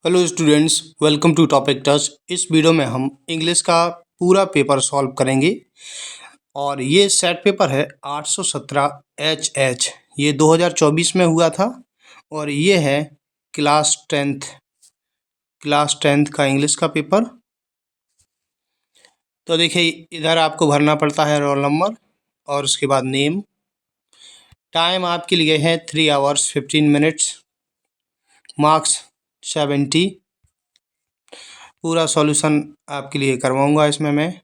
Hello students, welcome to topic touch. इस video में हम इंग्लिश का पूरा पेपर सॉल्व करेंगे और ये सेट पेपर है 817 एच। ये 2024 में हुआ था और ये है क्लास टेंथ का इंग्लिश का पेपर। तो देखिए, इधर आपको भरना पड़ता है रोल नंबर और उसके बाद नेम। टाइम आपके लिए है 3 आवर्स 15 मिनट्स। मार्क्स 70। पूरा सॉल्यूशन आपके लिए करवाऊंगा इसमें मैं।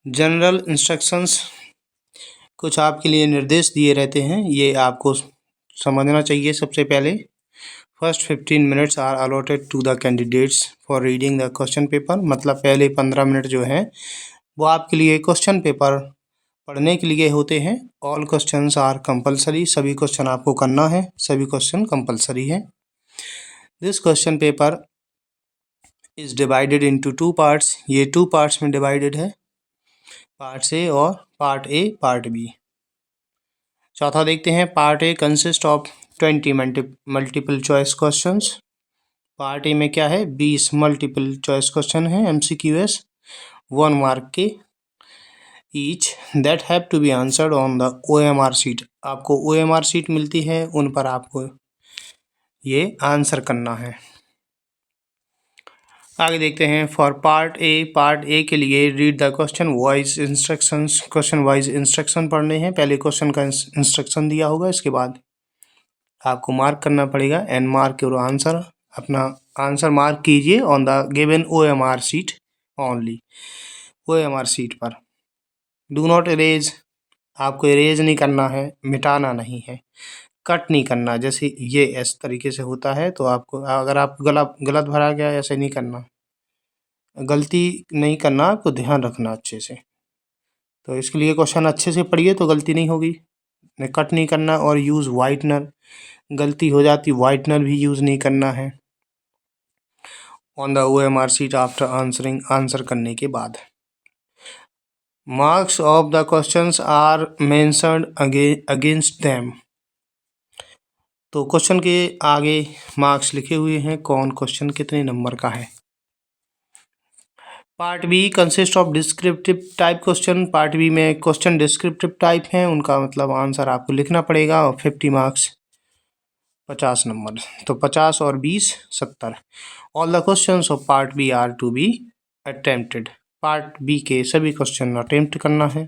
जनरल इंस्ट्रक्शंस कुछ आपके लिए निर्देश दिए रहते हैं, ये आपको समझना चाहिए। सबसे पहले first 15 minutes are allotted to the candidates for reading the question paper. मतलब पहले 15 मिनट जो हैं वो आपके लिए क्वेश्चन पेपर पढ़ने के लिए होते हैं। All questions are compulsory. सभी क्वेश्चन आपको करना है, सभी क्वेश्चन कंपलसरी है। This question paper is divided into 2 parts. ये 2 पार्ट्स में डिवाइडेड है, पार्ट ए और पार्ट बी। चौथा देखते हैं, part A consist of 20 multiple choice questions. Part A में क्या है, 20 मल्टीपल चॉइस क्वेश्चन है MCQs 1 मार्क के each that have to be answered on the OMR sheet. आपको OMR शीट मिलती है, उन पर आपको ये आंसर करना है। आगे देखते हैं, फॉर पार्ट ए के लिए read the question wise instructions. Question wise instruction पढ़ने हैं। पहले क्वेश्चन का इंस्ट्रक्शन दिया होगा, इसके बाद आपको मार्क करना पड़ेगा एंड मार्क योर आंसर। अपना आंसर मार्क कीजिए on the given OMR sheet only. OMR sheet पर डू नॉट इरेज। आपको इरेज नहीं करना है, मिटाना नहीं है, कट नहीं करना। जैसे ये इस तरीके से होता है, तो आपको अगर आप गलत भरा गया, ऐसे नहीं करना, गलती नहीं करना, आपको ध्यान रखना अच्छे से। तो इसके लिए क्वेश्चन अच्छे से पढ़िए तो गलती नहीं होगी। कट नहीं करना और यूज़ वाइटनर। गलती हो जाती, वाइटनर भी यूज़ नहीं करना है on the OMR sheet after answering. Answer करने के बाद marks of the questions are mentioned against them. तो क्वेश्चन के आगे मार्क्स लिखे हुए हैं, कौन क्वेश्चन कितने नंबर का है। Part B consist of descriptive type question. Part B में क्वेश्चन डिस्क्रिप्टिव टाइप हैं, उनका मतलब आंसर आपको लिखना पड़ेगा और 50 मार्क्स 50 नंबर। तो 50 और 20 70। All the questions of part B are to be attempted. Part B के सभी क्वेश्चन अटेम्प्ट करना है।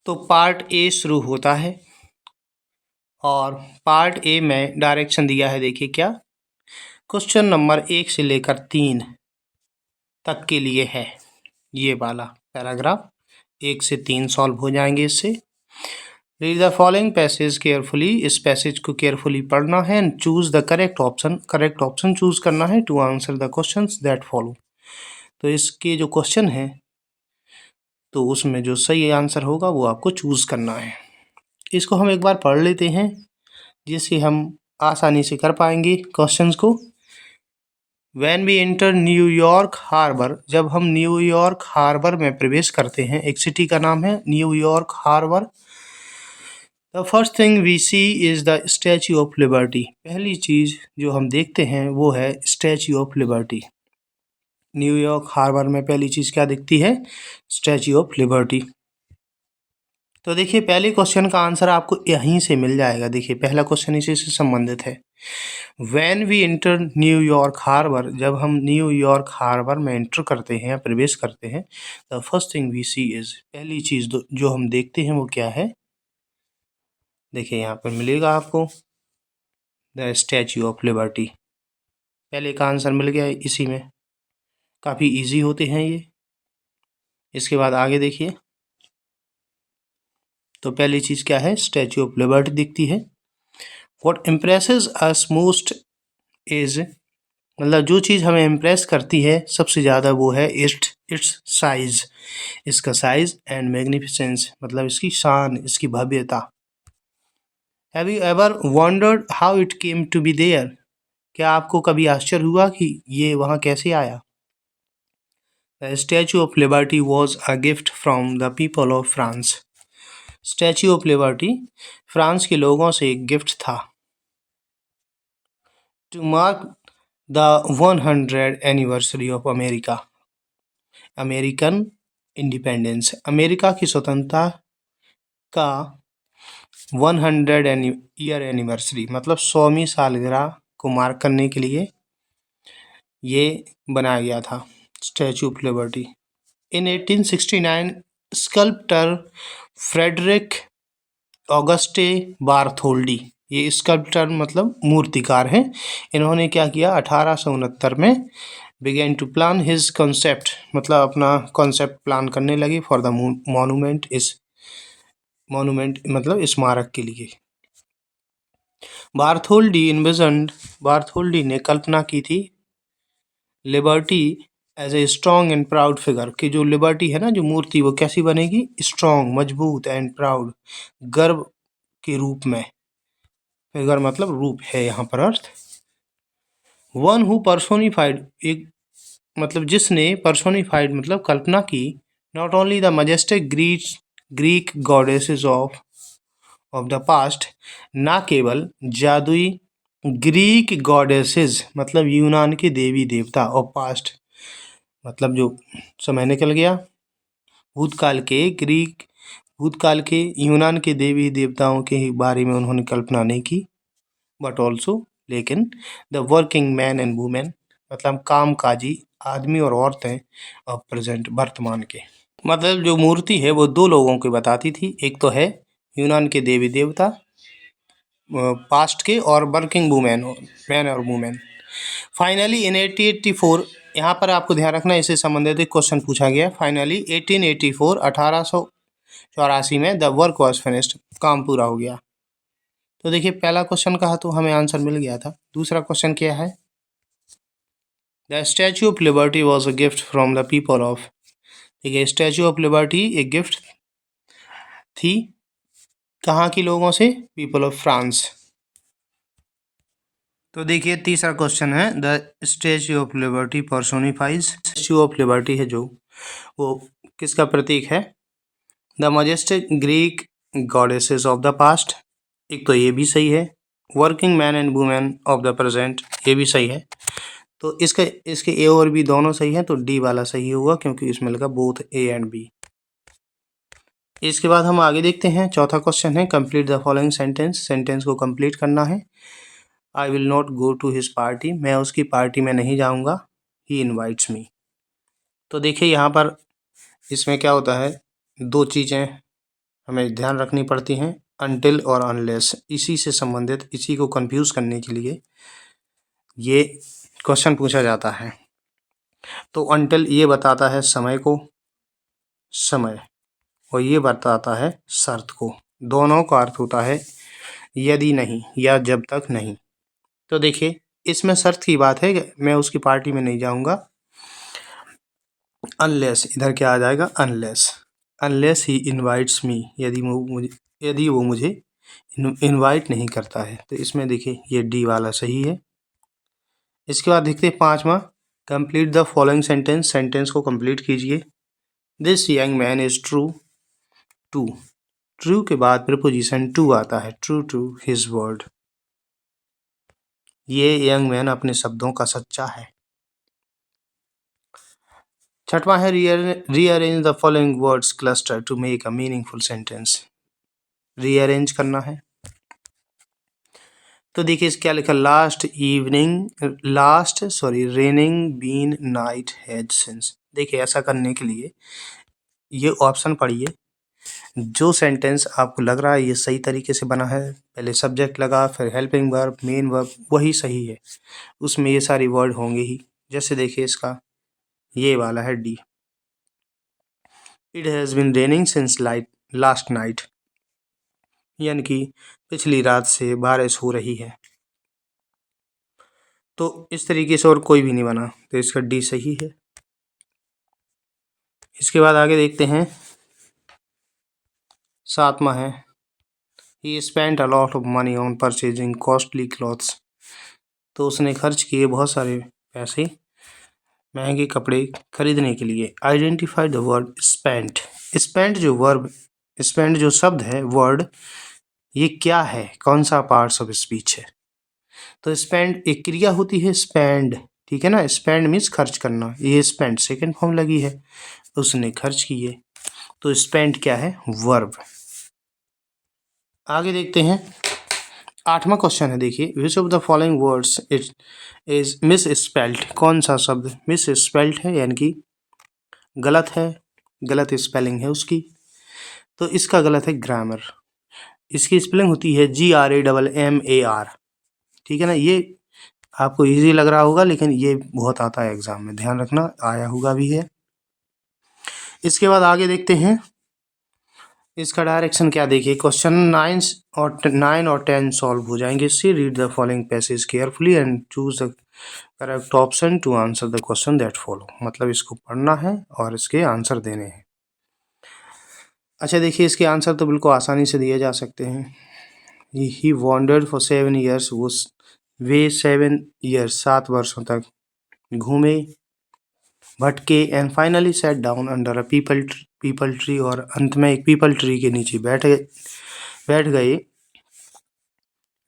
तो पार्ट ए शुरू होता है और पार्ट ए में डायरेक्शन दिया है। देखिए क्या, क्वेश्चन नंबर 1 से लेकर 3 तक के लिए है ये वाला पैराग्राफ। 1 से 3 सॉल्व हो जाएंगे इससे। Read the following passage carefully. इस पैसेज को केयरफुली पढ़ना है and choose the correct option. Correct option choose करना है to answer the questions that follow. तो इसके जो क्वेश्चन है, तो उसमें जो सही आंसर होगा वो आपको चूज करना है। इसको हम एक बार पढ़ लेते हैं, जिससे हम आसानी से कर पाएंगे क्वेश्चंस को। When we enter New York harbour. जब हम न्यूयॉर्क हार्बर में प्रवेश करते हैं, एक सिटी का नाम है New York harbour. The first thing we see is the Statue of Liberty. पहली चीज़ जो हम देखते हैं वो है Statue of Liberty. New York harbour में पहली चीज़ क्या दिखती है, स्टैचू ऑफ लिबर्टी। तो देखिए, पहले क्वेश्चन का आंसर आपको यहीं से मिल जाएगा। देखिए, पहला क्वेश्चन इसी से संबंधित है। When we enter New York harbour. जब हम न्यूयॉर्क हार्बर में एंटर करते हैं या प्रवेश करते हैं, the first thing we see is. पहली चीज़ जो हम देखते हैं वो क्या है, देखिए यहाँ पर मिलेगा आपको द स्टैचू ऑफ लिबर्टी। पहले का आंसर मिल गया इसी में। काफ़ी इजी होते हैं ये। इसके बाद आगे देखिए, तो पहली चीज़ क्या है, स्टैचू ऑफ लिबर्टी दिखती है। What impresses us most is, मतलब जो चीज़ हमें इम्प्रेस करती है सबसे ज़्यादा वो है इट्स साइज़। इसका साइज़ एंड मैग्निफिसेंस, मतलब इसकी शान, इसकी भव्यता। Have you ever wondered how it came to be there. क्या आपको कभी आश्चर्य हुआ कि ये वहाँ कैसे आया। The Statue of Liberty was a gift from the people of France. Statue of Liberty France के लोगों से एक गिफ्ट था। To mark the 100 anniversary of American independence, America की स्वतंत्रता का 100 ईयर एनिवर्सरी मतलब 100वीं सालगिरह को मार्क करने के लिए ये बनाया गया था Statue of Liberty. In 1869 sculptor Frederic Auguste Bartholdi, ये स्कल्प्टर मतलब मूर्तिकार हैं, इन्होंने क्या किया 1869 में began to plan his concept मतलब अपना कॉन्सेप्ट प्लान करने लगे फॉर द मॉन्यूमेंट, इस मॉन्यूमेंट मतलब स्मारक के लिए। बार्थोल्डी ने कल्पना की थी liberty as a strong and proud figure, कि जो लिबर्टी है ना जो मूर्ति वो कैसी बनेगी, स्ट्रॉन्ग मजबूत एंड प्राउड गर्व के रूप में, फिगर मतलब रूप है यहाँ पर अर्थ। वन हु पर्सोनिफाइड, एक मतलब जिसने पर्सोनिफाइड मतलब कल्पना की, not only the majestic Greek goddesses of the past, ना केवल जादुई ग्रीक गॉडेसेस मतलब यूनान के देवी देवता और पास्ट मतलब जो समय निकल गया, भूतकाल के यूनान के देवी देवताओं के बारे में उन्होंने कल्पना नहीं की, बट ऑल्सो लेकिन the working man and women मतलब कामकाजी आदमी और औरतें और प्रेजेंट वर्तमान के, मतलब जो मूर्ति है वो दो लोगों को बताती थी, एक तो है यूनान के देवी देवता पास्ट के और वर्किंग वुमेन मैन और वुमेन। फाइनली इन 1884, यहाँ पर आपको ध्यान रखना इससे संबंधित एक क्वेश्चन पूछा गया। फाइनली 1884 1884 में द वर्क वॉज फिनिश्ड, काम पूरा हो गया। तो देखिए पहला क्वेश्चन कहा तो हमें आंसर मिल गया था। दूसरा क्वेश्चन क्या है, the Statue of Liberty was a gift from the people of, देखिए स्टैचू ऑफ लिबर्टी एक गिफ्ट थी कहाँ की लोगों से, पीपल ऑफ फ्रांस। तो देखिए तीसरा क्वेश्चन है, the Statue of Liberty personifies, Statue of Liberty है जो वो किसका प्रतीक है, the majestic Greek goddesses of the past, एक तो ये भी सही है, working man and women of the present ये भी सही है। तो इसके ए और बी दोनों सही हैं, तो डी वाला सही होगा क्योंकि इसमें लगा बोथ ए एंड बी। इसके बाद हम आगे देखते हैं, चौथा क्वेश्चन है, complete the following sentence, sentence को कंप्लीट करना है। I will not go to his party, मैं उसकी पार्टी में नहीं जाऊंगा, ही इन्वाइट्स मी। तो देखिए यहाँ पर इसमें क्या होता है, दो चीज़ें हमें ध्यान रखनी पड़ती हैं, अनटिल और अनलेस, इसी से संबंधित, इसी को कंफ्यूज करने के लिए ये क्वेश्चन पूछा जाता है। तो अनटिल ये बताता है समय को, समय, और ये बताता है शर्त को, दोनों का अर्थ होता है यदि नहीं या जब तक नहीं। तो देखिए इसमें शर्त की बात है कि मैं उसकी पार्टी में नहीं जाऊंगा, अनलेस इधर क्या आ जाएगा, अनलेस ही इनवाइट्स मी, यदि वो मुझे इनवाइट नहीं करता है। तो इसमें देखिए ये डी वाला सही है। इसके बाद देखते हैं पांचवा, complete the following sentence, sentence को कंप्लीट कीजिए। This young man is true to, true के बाद प्रीपोजिशन टू आता है, ट्रू टू हिज वर्ड, ये यंग मैन अपने शब्दों का सच्चा है। छठवां है, rearrange the following words cluster to make a meaningful sentence, rearrange करना है। तो देखिए इस क्या लिखा, raining been night had since. देखिए ऐसा करने के लिए ये ऑप्शन पढ़िए, जो सेंटेंस आपको लग रहा है ये सही तरीके से बना है, पहले सब्जेक्ट लगा फिर हेल्पिंग वर्ब मेन वर्ब, वही सही है, उसमें ये सारी वर्ड होंगे ही। जैसे देखिए इसका ये वाला है D, it has been raining since last night, यानी कि पिछली रात से बारिश हो रही है। तो इस तरीके से और कोई भी नहीं बना, तो इसका डी सही है। इसके बाद आगे देखते हैं, सातवां है, ही spent a lot of money on purchasing costly clothes, तो उसने खर्च किए बहुत सारे पैसे महंगे कपड़े खरीदने के लिए। Identify the word spent, spent जो शब्द है, वर्ड, ये क्या है, कौन सा पार्ट्स ऑफ स्पीच है। तो स्पेंड एक क्रिया होती है स्पेंड, ठीक है ना। स्पेंड मीन्स खर्च करना, ये स्पेंड सेकंड फॉर्म लगी है, उसने खर्च किए, तो स्पेंड क्या है, वर्ब। आगे देखते हैं 8वां क्वेश्चन है, देखिए which of the following words it is miss spelled, कौन सा शब्द मिस स्पेल्ड है यानी कि गलत है, गलत स्पेलिंग है उसकी। तो इसका गलत है ग्रामर, इसकी स्पेलिंग होती है GRAMMAR, ठीक है ना। ये आपको इजी लग रहा होगा लेकिन ये बहुत आता है एग्जाम में, ध्यान रखना, आया होगा भी है। इसके बाद आगे देखते हैं इसका डायरेक्शन क्या, देखिए क्वेश्चन 9 और 10 सॉल्व हो जाएंगे इससे। Read the following passage carefully and choose the correct option to answer the question that follow, मतलब इसको पढ़ना है और इसके आंसर देने हैं। अच्छा देखिए इसके आंसर तो बिल्कुल आसानी से दिए जा सकते हैं। ही वॉन्डर्ड फॉर 7 ईयर्स, वो वे 7 ईयर्स 7 वर्षों तक घूमे, भटके, and finally set down under a people tree, और अंत में एक पीपल ट्री के नीचे बैठ गए।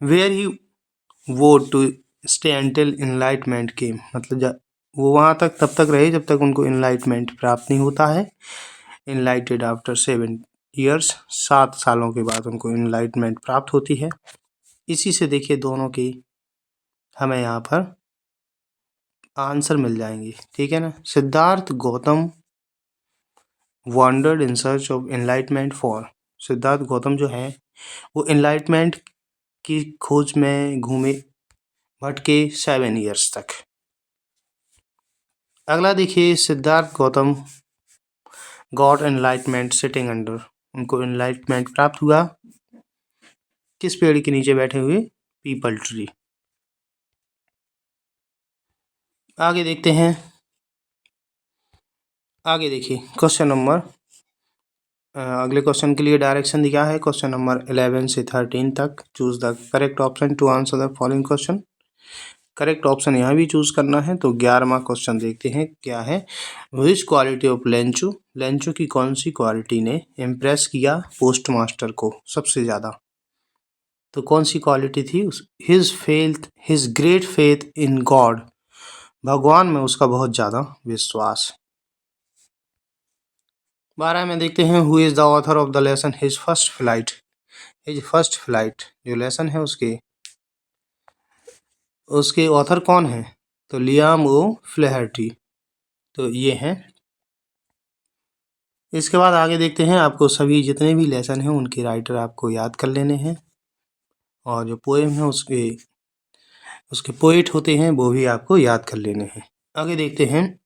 वेयर ही वो टू स्टे अंटिल इनलाइटमेंट केम, मतलब वो वहाँ तक तब तक रहे जब तक उनको इनलाइटमेंट प्राप्त नहीं होता है। इनलाइटेड आफ्टर 7 ईयर्स, 7 सालों के बाद उनको इनलाइटमेंट प्राप्त होती है। इसी से देखिए दोनों की हमें यहाँ पर आंसर मिल जाएंगे, ठीक है ना। Siddharth Gautam wandered in search of enlightenment for, Siddharth Gautam जो है वो एनलाइटमेंट की खोज में घूमे, भटके 7 ईयर्स तक। अगला देखिए Siddharth Gautam got enlightenment sitting under, उनको एनलाइटमेंट प्राप्त हुआ किस पेड़ के नीचे बैठे हुए, पीपल ट्री। आगे देखते हैं, आगे देखिए क्वेश्चन नंबर अगले क्वेश्चन के लिए डायरेक्शन दिया है क्वेश्चन नंबर 11 से 13 तक। Choose the correct option to answer the following question, correct option यहाँ भी चूज करना है। तो 11वां क्वेश्चन देखते हैं क्या है, विच क्वालिटी ऑफ लेंचू, लेंचू की कौन सी क्वालिटी ने इम्प्रेस किया पोस्ट मास्टर को सबसे ज़्यादा। तो कौन सी क्वालिटी थी, his great faith in God, भगवान में उसका बहुत ज़्यादा विश्वास। 12 में देखते हैं who is the author of the lesson his first flight, his first flight जो लेसन है उसके ऑथर कौन है, तो लियाम ओ फ्लेहर्टी, तो ये हैं। इसके बाद आगे देखते हैं, आपको सभी जितने भी लेसन हैं उनके राइटर आपको याद कर लेने हैं, और जो पोएम है उसके पोएट होते हैं वो भी आपको याद कर लेने हैं। आगे देखते हैं,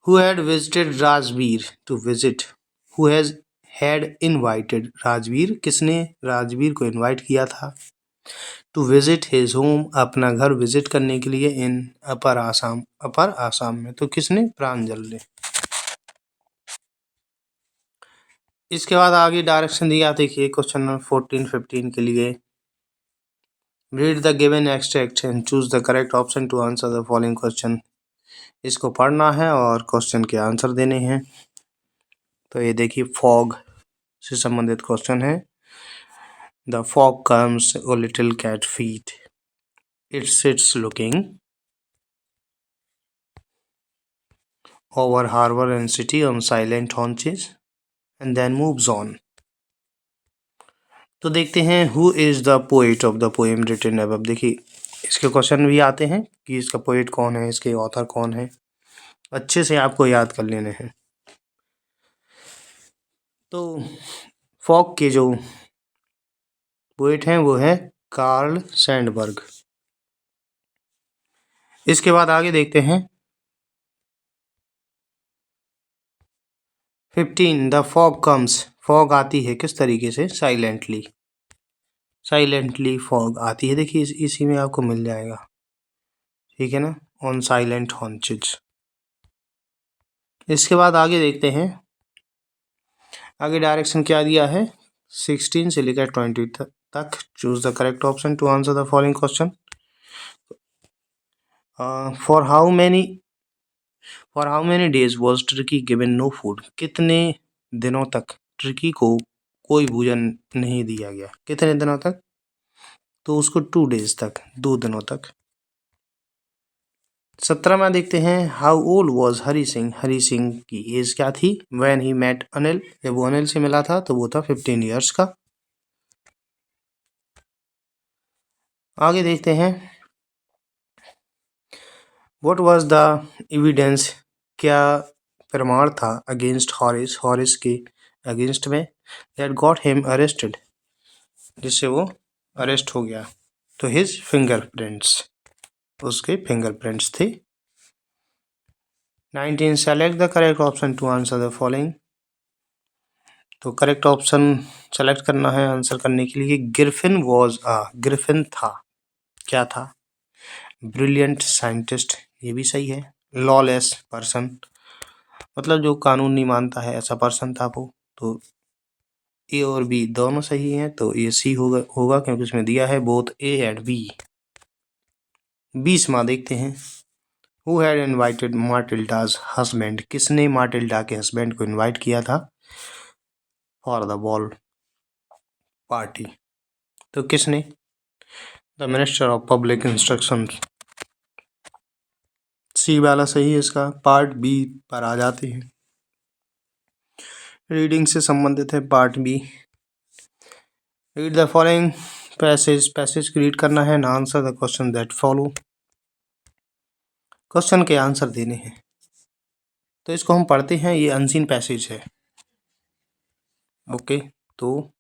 who had visited Rajveer to visit, who had invited Rajveer, किसने राजवीर को इनवाइट किया था, टू विजिट हिज होम, अपना घर विजिट करने के लिए, इन अपर आसाम, अपर आसाम में, तो किसने, प्रांजल ने। इसके बाद आगे डायरेक्शन दिया, देखिए क्वेश्चन नंबर 14-15 के लिए। Read the given extract and choose the correct option to answer the following question, इसको पढ़ना है और क्वेश्चन के आंसर देने हैं। तो ये देखिए फॉग से संबंधित क्वेश्चन है। The fog comes o little cat feet, it sits looking over harbour and city on silent haunches and then moves on. तो देखते हैं who is the poet of the poem written above, देखिए इसके question भी आते हैं कि इसका पोएट कौन है, इसके ऑथर कौन है, अच्छे से आपको याद कर लेने हैं। तो फॉग के जो पोएट हैं वो है कार्ल सैंडबर्ग। इसके बाद आगे देखते हैं 15 द फॉग कम्स, फॉग आती है किस तरीके से, साइलेंटली, साइलेंटली फॉग आती है, देखिए इसी में आपको मिल जाएगा, ठीक है ना, ऑन साइलेंट हॉन्चेज। इसके बाद आगे देखते हैं, आगे डायरेक्शन क्या दिया है, 16 से लेकर 20 तक। Choose the correct option to answer the following question, for how many days was turkey given no food, कितने दिनों तक टर्की को कोई भोजन नहीं दिया गया, कितने दिनों तक, तो उसको 2 days तक, 2 दिनों तक। 17 में देखते हैं how old was Hari Singh. Hari Singh की एज क्या थी व्हेन ही मेट अनिल। जब वो अनिल से मिला था तो वो था 15 ईयर्स का। आगे देखते हैं व्हाट वाज द एविडेंस। क्या प्रमाण था अगेंस्ट हॉरिस, हॉरिस के अगेंस्ट में, दैट गॉट हिम अरेस्टेड, जिससे वो अरेस्ट हो गया। तो हिज फिंगरप्रिंट्स, उसके फिंगरप्रिंट्स थे। 19 select the correct option to answer the following. तो करेक्ट ऑप्शन सेलेक्ट करना है आंसर करने के लिए। ग्रिफिन वॉज ग्रिफिन था, क्या था, ब्रिलियंट साइंटिस्ट, ये भी सही है। लॉलेस पर्सन, मतलब जो कानून नहीं मानता है ऐसा पर्सन था वो। तो ए और बी दोनों सही हैं, तो ये सी होगा क्योंकि उसमें दिया है बोथ ए एंड बी। 20वां देखते हैं हु हैड इनवाइटेड मार्टिल्डाज हस्बैंड। किसने मार्टिल्डा के हस्बैंड को इनवाइट किया था फॉर द बॉल पार्टी। तो किसने, the minister of public instruction. C वाला सही है इसका। पार्ट बी पर आ जाते हैं, रीडिंग से संबंधित है part B. Read the following passage, passage को रीड करना है ना, answer the question that follow. Question के आंसर देने हैं। तो इसको हम पढ़ते हैं, ये अनसीन पैसेज है। ओके, तो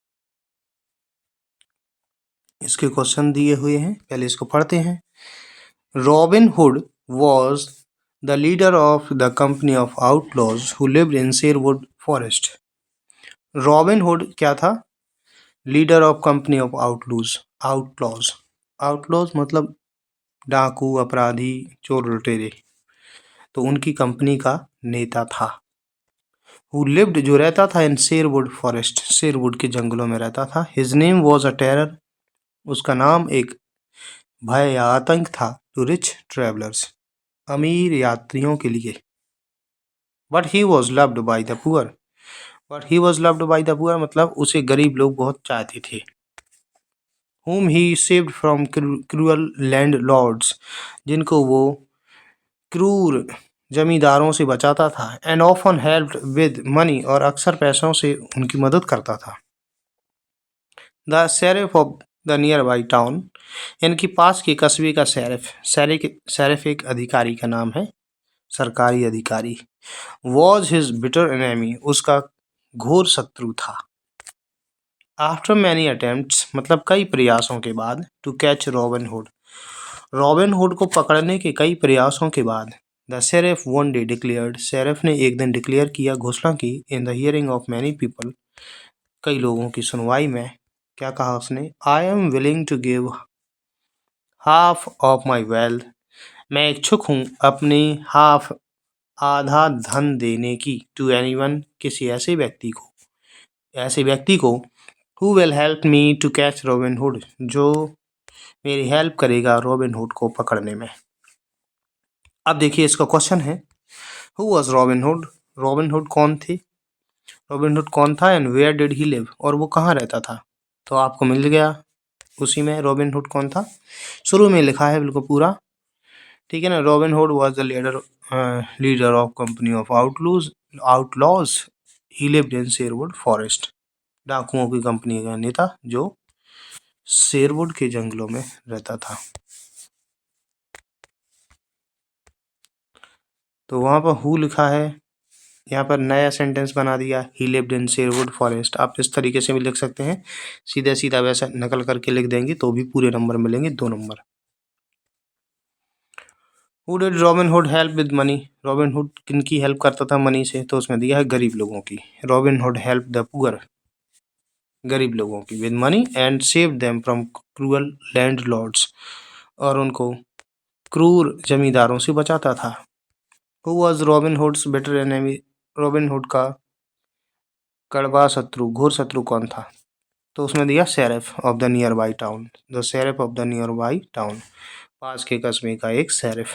इसके क्वेश्चन दिए हुए हैं, पहले इसको पढ़ते हैं। Robin hood was the leader of the company of outlaws who lived in Sherwood forest. Robin hood क्या था, leader of company of outlaws. Outlaws मतलब डाकू, अपराधी, चोर लुटेरे, तो उनकी कंपनी का नेता था। हु लिव्ड जो रहता था इन शेरवुड फॉरेस्ट, शेरवुड के जंगलों में रहता था। His name was a terror, उसका नाम एक भय या आतंक था। टू रिच ट्रेवलर्स, अमीर यात्रियों के लिए। But he was loved by the poor, but he was loved by the poor मतलब उसे गरीब लोग बहुत चाहते थे। whom he saved from cruel landlords, जिनको वो क्रूर जमींदारों से बचाता था। And often helped with money, और अक्सर पैसों से उनकी मदद करता था। The sheriff of the nearby town, इनके पास के कस्बे का शेरिफ, शेरिफ एक अधिकारी का नाम है, सरकारी अधिकारी। वॉज हिज बिटर एनेमी, उसका घोर शत्रु था। आफ्टर मैनी अटेम्प्ट्स मतलब कई प्रयासों के बाद, to catch Robin Hood, Robin Hood को पकड़ने के कई प्रयासों के बाद, the sheriff one day declared, sheriff ने एक दिन डिक्लेयर किया, घोषणा की, in the hearing of many people, कई लोगों की सुनवाई में, क्या कहा उसने, I am willing to give half of my wealth, मैं इच्छुक हूँ अपनी हाफ, आधा धन देने की, टू एनीवन, किसी ऐसे व्यक्ति को, who will help me to catch Robin Hood, जो मेरी हेल्प करेगा रॉबिन हुड को पकड़ने में। अब देखिए इसका क्वेश्चन है who was Robin Hood, Robin Hood कौन थे, रॉबिन हुड कौन था, and where did he live, और वो कहाँ रहता था। तो आपको मिल गया उसी में रॉबिन हुड कौन था, शुरू में लिखा है बिल्कुल पूरा, ठीक है ना। Robin hood was the leader of company of outlaws he lived in Sherwood forest, डाकुओं की कंपनी का नेता जो शेरवुड के जंगलों में रहता था। तो वहाँ पर हु लिखा है, यहाँ पर नया सेंटेंस बना दिया, ही लिव्ड इन शेरवुड फॉरेस्ट। आप इस तरीके से भी लिख सकते हैं, सीधा सीधा वैसा नकल करके लिख देंगे तो भी पूरे नंबर मिलेंगे, 2 number. Who did robin hood help with money, robin hood किनकी हेल्प करता था मनी से, तो उसमें दिया है गरीब लोगों की। Robin hood help the poor, गरीब लोगों की, with money, and save them from cruel landlords, और उनको क्रूर जमींदारों से बचाता था। Who was robin hoods better enemy, robin hood का कड़वा शत्रु, घोर शत्रु कौन था, तो उसमें दिया sheriff of the nearby town, the sheriff of the nearby town, पास के कस्बे का एक sheriff.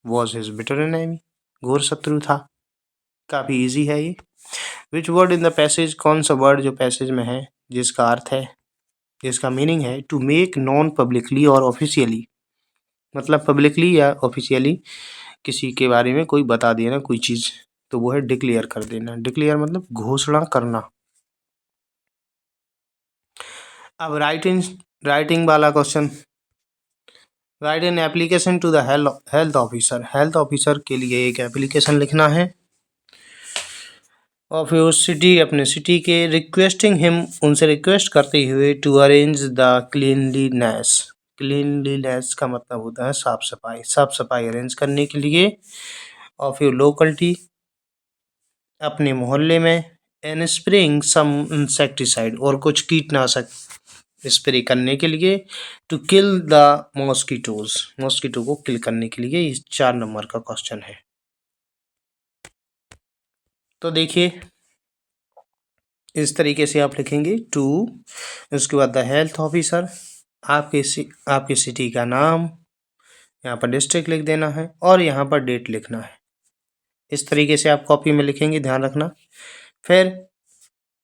Was his bitter enemy, घोर शत्रु था। काफ़ी इजी है ये। Which word in the passage, कौन सा वर्ड जो पैसेज में है जिसका अर्थ है जिसका मीनिंग है टू मेक नॉन पब्लिकली और ऑफिशियली, मतलब पब्लिकली या ऑफिशियली किसी के बारे में कोई बता देना कोई चीज़, तो वो है डिक्लेयर कर देना। डिक्लेयर मतलब घोषणा करना। अब राइटिंग वाला question, write an application to the health officer. Health officer के लिए एक एप्लीकेशन लिखना है ऑफ योर सिटी, अपने सिटी के, रिक्वेस्टिंग हिम, उनसे रिक्वेस्ट करते हुए, to arrange the cleanliness. Cleanliness का मतलब होता है साफ सफाई, साफ सफाई अरेंज करने के लिए ऑफ योर लोकलिटी, अपने मोहल्ले में, एंड स्प्रेइंग सम इंसेक्टिसाइड, और कुछ कीटनाशक स्प्रे करने के लिए, to kill the mosquitoes, mosquito को किल करने के लिए। ये 4 नंबर का क्वेश्चन है। तो देखिए इस तरीके से आप लिखेंगे टू, उसके बाद द हेल्थ ऑफिसर, आपके सिटी का नाम, यहाँ पर डिस्ट्रिक्ट लिख देना है और यहाँ पर डेट लिखना है। इस तरीके से आप कॉपी में लिखेंगे, ध्यान रखना। फिर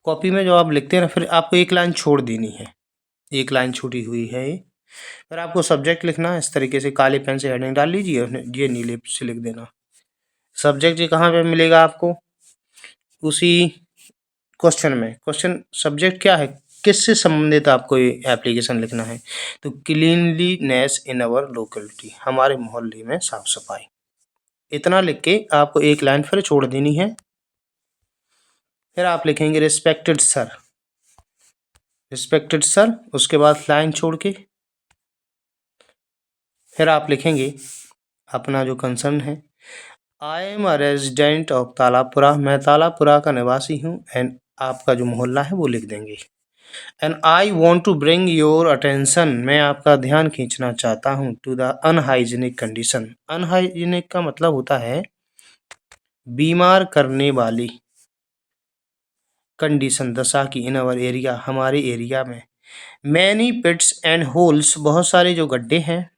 कॉपी में जो आप लिखते हैं ना, फिर आपको एक लाइन छोड़ देनी है, एक लाइन छूटी हुई है ये। फिर आपको सब्जेक्ट लिखना है, इस तरीके से काले पेन से हेडिंग डाल लीजिए, ये नीले से लिख देना। सब्जेक्ट ये कहाँ पे मिलेगा आपको, उसी क्वेश्चन में। क्वेश्चन सब्जेक्ट क्या है, किससे संबंधित आपको ये एप्लीकेशन लिखना है, तो क्लीनलीनेस इन अवर लोकेलिटी, हमारे मोहल्ले में साफ सफाई। इतना लिख के आपको एक लाइन फिर छोड़ देनी है। फिर आप लिखेंगे रिस्पेक्टेड सर, रिस्पेक्टेड सर, उसके बाद लाइन छोड़ के फिर आप लिखेंगे अपना जो कंसर्न है, I am a resident of Talapura, मैं तालापुरा का निवासी हूँ, एंड आपका जो मोहल्ला है वो लिख देंगे। And I want to bring your attention, मैं आपका ध्यान खींचना चाहता हूँ, to the unhygienic condition. Unhygienic का मतलब होता है बीमार करने वाली कंडीशन, दशा की, इन अवर एरिया, हमारे एरिया में। मैनी पिट्स एंड होल्स, बहुत सारे जो गड्ढे हैं,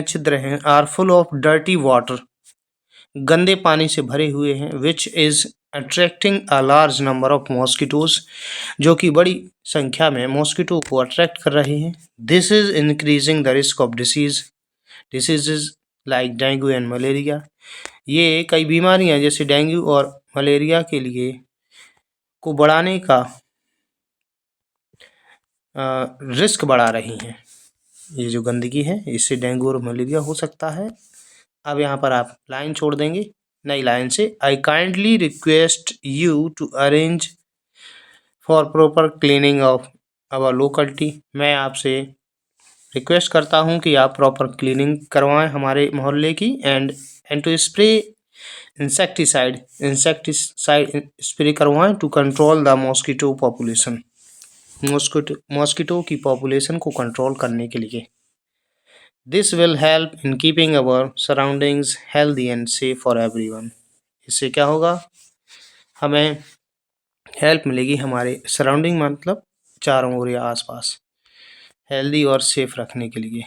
छिद्र हैं, are full of dirty water, गंदे पानी से भरे हुए हैं, which is attracting a large number of mosquitoes, जो कि बड़ी संख्या में मॉस्किटो को अट्रैक्ट कर रहे हैं। This is increasing the risk of diseases like dengue and malaria, ये कई बीमारियां जैसे डेंगू और मलेरिया के लिए को बढ़ाने का रिस्क बढ़ा रही हैं। ये जो गंदगी है इससे डेंगू और मलेरिया हो सकता है। अब यहाँ पर आप लाइन छोड़ देंगे नई लाइन से, I kindly request you to arrange for proper cleaning of our locality, मैं आपसे रिक्वेस्ट करता हूँ कि आप प्रॉपर क्लीनिंग करवाएं हमारे मोहल्ले की, and to spray insecticide spray करवाएं, to control the mosquito population, mosquito की पॉपुलेशन को कंट्रोल करने के लिए। This will help in keeping our surroundings healthy and safe for everyone, इससे क्या होगा, हमें हेल्प मिलेगी हमारे सराउंडिंग मतलब चारों ओर या आसपास हेल्दी और सेफ रखने के लिए।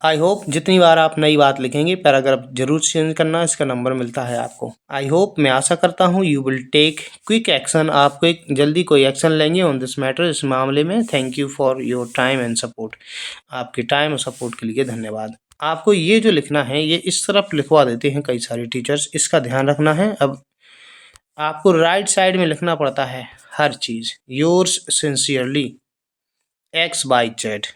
आई होप जितनी बार आप नई बात लिखेंगे पैराग्राफ जरूर चेंज करना, इसका नंबर मिलता है आपको। आई होप, मैं आशा करता हूँ you will take quick action, आप जल्दी कोई एक्शन लेंगे ऑन दिस मैटर, इस मामले में। Thank you for your time and support, आपके टाइम और सपोर्ट के लिए धन्यवाद। आपको ये जो लिखना है ये इस तरफ लिखवा देते हैं कई सारे टीचर्स, इसका ध्यान रखना है। अब आपको राइट साइड में लिखना पड़ता है हर चीज़, योर्स सिंसियरली XYZ,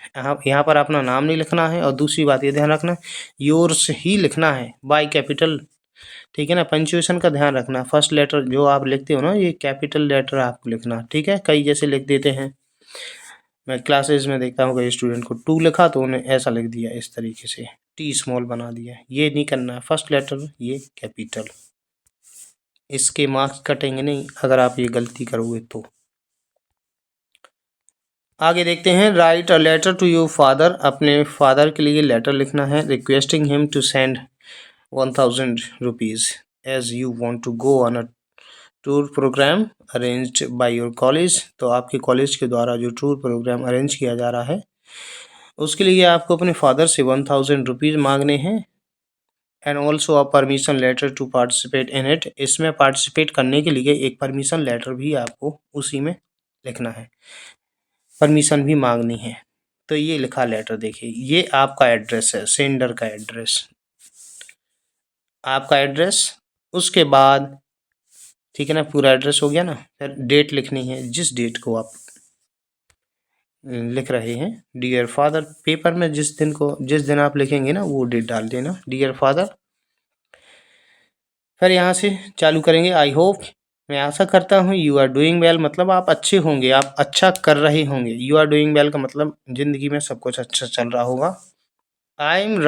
यहाँ पर अपना नाम नहीं लिखना है। और दूसरी बात ये ध्यान रखना, योर्स ही लिखना है बाय कैपिटल, ठीक है ना। पंचुएशन का ध्यान रखना, फर्स्ट लेटर जो आप लिखते हो ना ये कैपिटल लेटर आपको लिखना, ठीक है। कई जैसे लिख देते हैं, मैं क्लासेस में देखता हूँ कई स्टूडेंट को टू लिखा तो उन्हें ऐसा लिख दिया इस तरीके से, टी स्मॉल बना दिया, ये नहीं करना है। फर्स्ट लेटर ये कैपिटल, इसके मार्क्स कटेंगे नहीं अगर आप ये गलती करोगे तो। आगे देखते हैं, write a letter to your father, अपने फादर के लिए लेटर लिखना है, requesting him to send 1000 rupees as you want to go on a tour programme arranged by your college. तो आपके कॉलेज के द्वारा जो टूर प्रोग्राम अरेंज किया जा रहा है उसके लिए आपको अपने फादर से 1000 रुपीज़ मांगने हैं, and also a permission letter to participate in it, इसमें पार्टिसिपेट करने के लिए एक परमिशन लेटर भी आपको उसी में लिखना है, परमिशन भी मांगनी है। तो ये लिखा लेटर, देखिए ये आपका एड्रेस है, सेंडर का एड्रेस, आपका एड्रेस। उसके बाद ठीक है ना, पूरा एड्रेस हो गया ना। फिर डेट लिखनी है, जिस डेट को आप लिख रहे हैं। डियर फादर, पेपर में जिस दिन आप लिखेंगे ना वो डेट डाल देना, डियर फादर। फिर यहाँ से चालू करेंगे। आई होप, मैं आशा करता हूँ, यू आर डूइंग वेल, मतलब आप अच्छे होंगे, आप अच्छा कर रहे होंगे। यू आर डूइंग वेल का मतलब जिंदगी में सब कुछ अच्छा चल रहा होगा। I am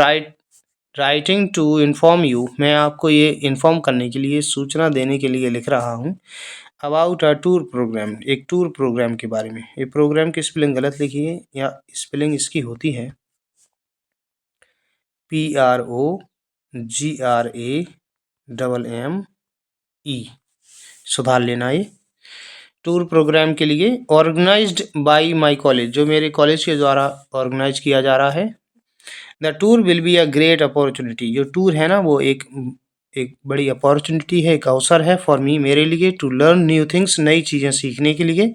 writing to inform you, मैं आपको ये इन्फॉर्म करने के लिए, सूचना देने के लिए लिख रहा हूँ। अबाउट अ टूर प्रोग्राम, एक टूर प्रोग्राम के बारे में। ये प्रोग्राम की स्पेलिंग गलत लिखी है, या स्पेलिंग इसकी होती है PROGRAME, सुधार लेना। ये टूर प्रोग्राम के लिए ऑर्गेनाइज्ड बाय माय कॉलेज, जो मेरे कॉलेज के द्वारा ऑर्गेनाइज किया जा रहा है। The tour will be a great opportunity, जो टूर है ना वो एक बड़ी अपॉर्चुनिटी है, एक अवसर है फॉर मी, मेरे लिए, टू लर्न न्यू थिंग्स, नई चीज़ें सीखने के लिए,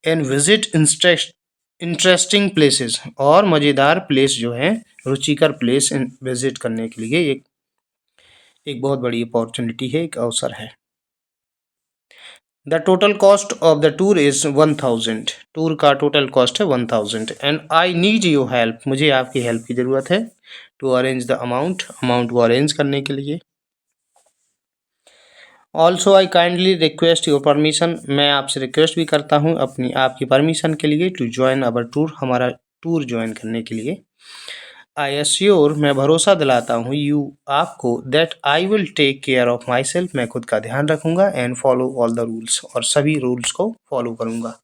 एंड विजिट इंटरेस्टिंग प्लेसेस, और मज़ेदार प्लेस जो है, रुचिकर प्लेस विजिट करने के लिए एक बहुत बड़ी अपॉर्चुनिटी है, एक अवसर है। The total cost of the tour is 1000, tour का टोटल कॉस्ट है 1000, and I need your help, मुझे आपकी हेल्प की ज़रूरत है, टू अरेंज द अमाउंट को अरेंज करने के लिए। Also I kindly request your permission, मैं आपसे रिक्वेस्ट भी करता हूँ आपकी परमिशन के लिए, टू ज्वाइन अवर टूर, हमारा टूर ज्वाइन करने के लिए। आई एश्योर, मैं भरोसा दिलाता हूँ, यू आपको, that I will take care of myself, and खुद का ध्यान रखूँगा, एंड फॉलो ऑल द रूल्स, और सभी रूल्स को फॉलो करूँगा।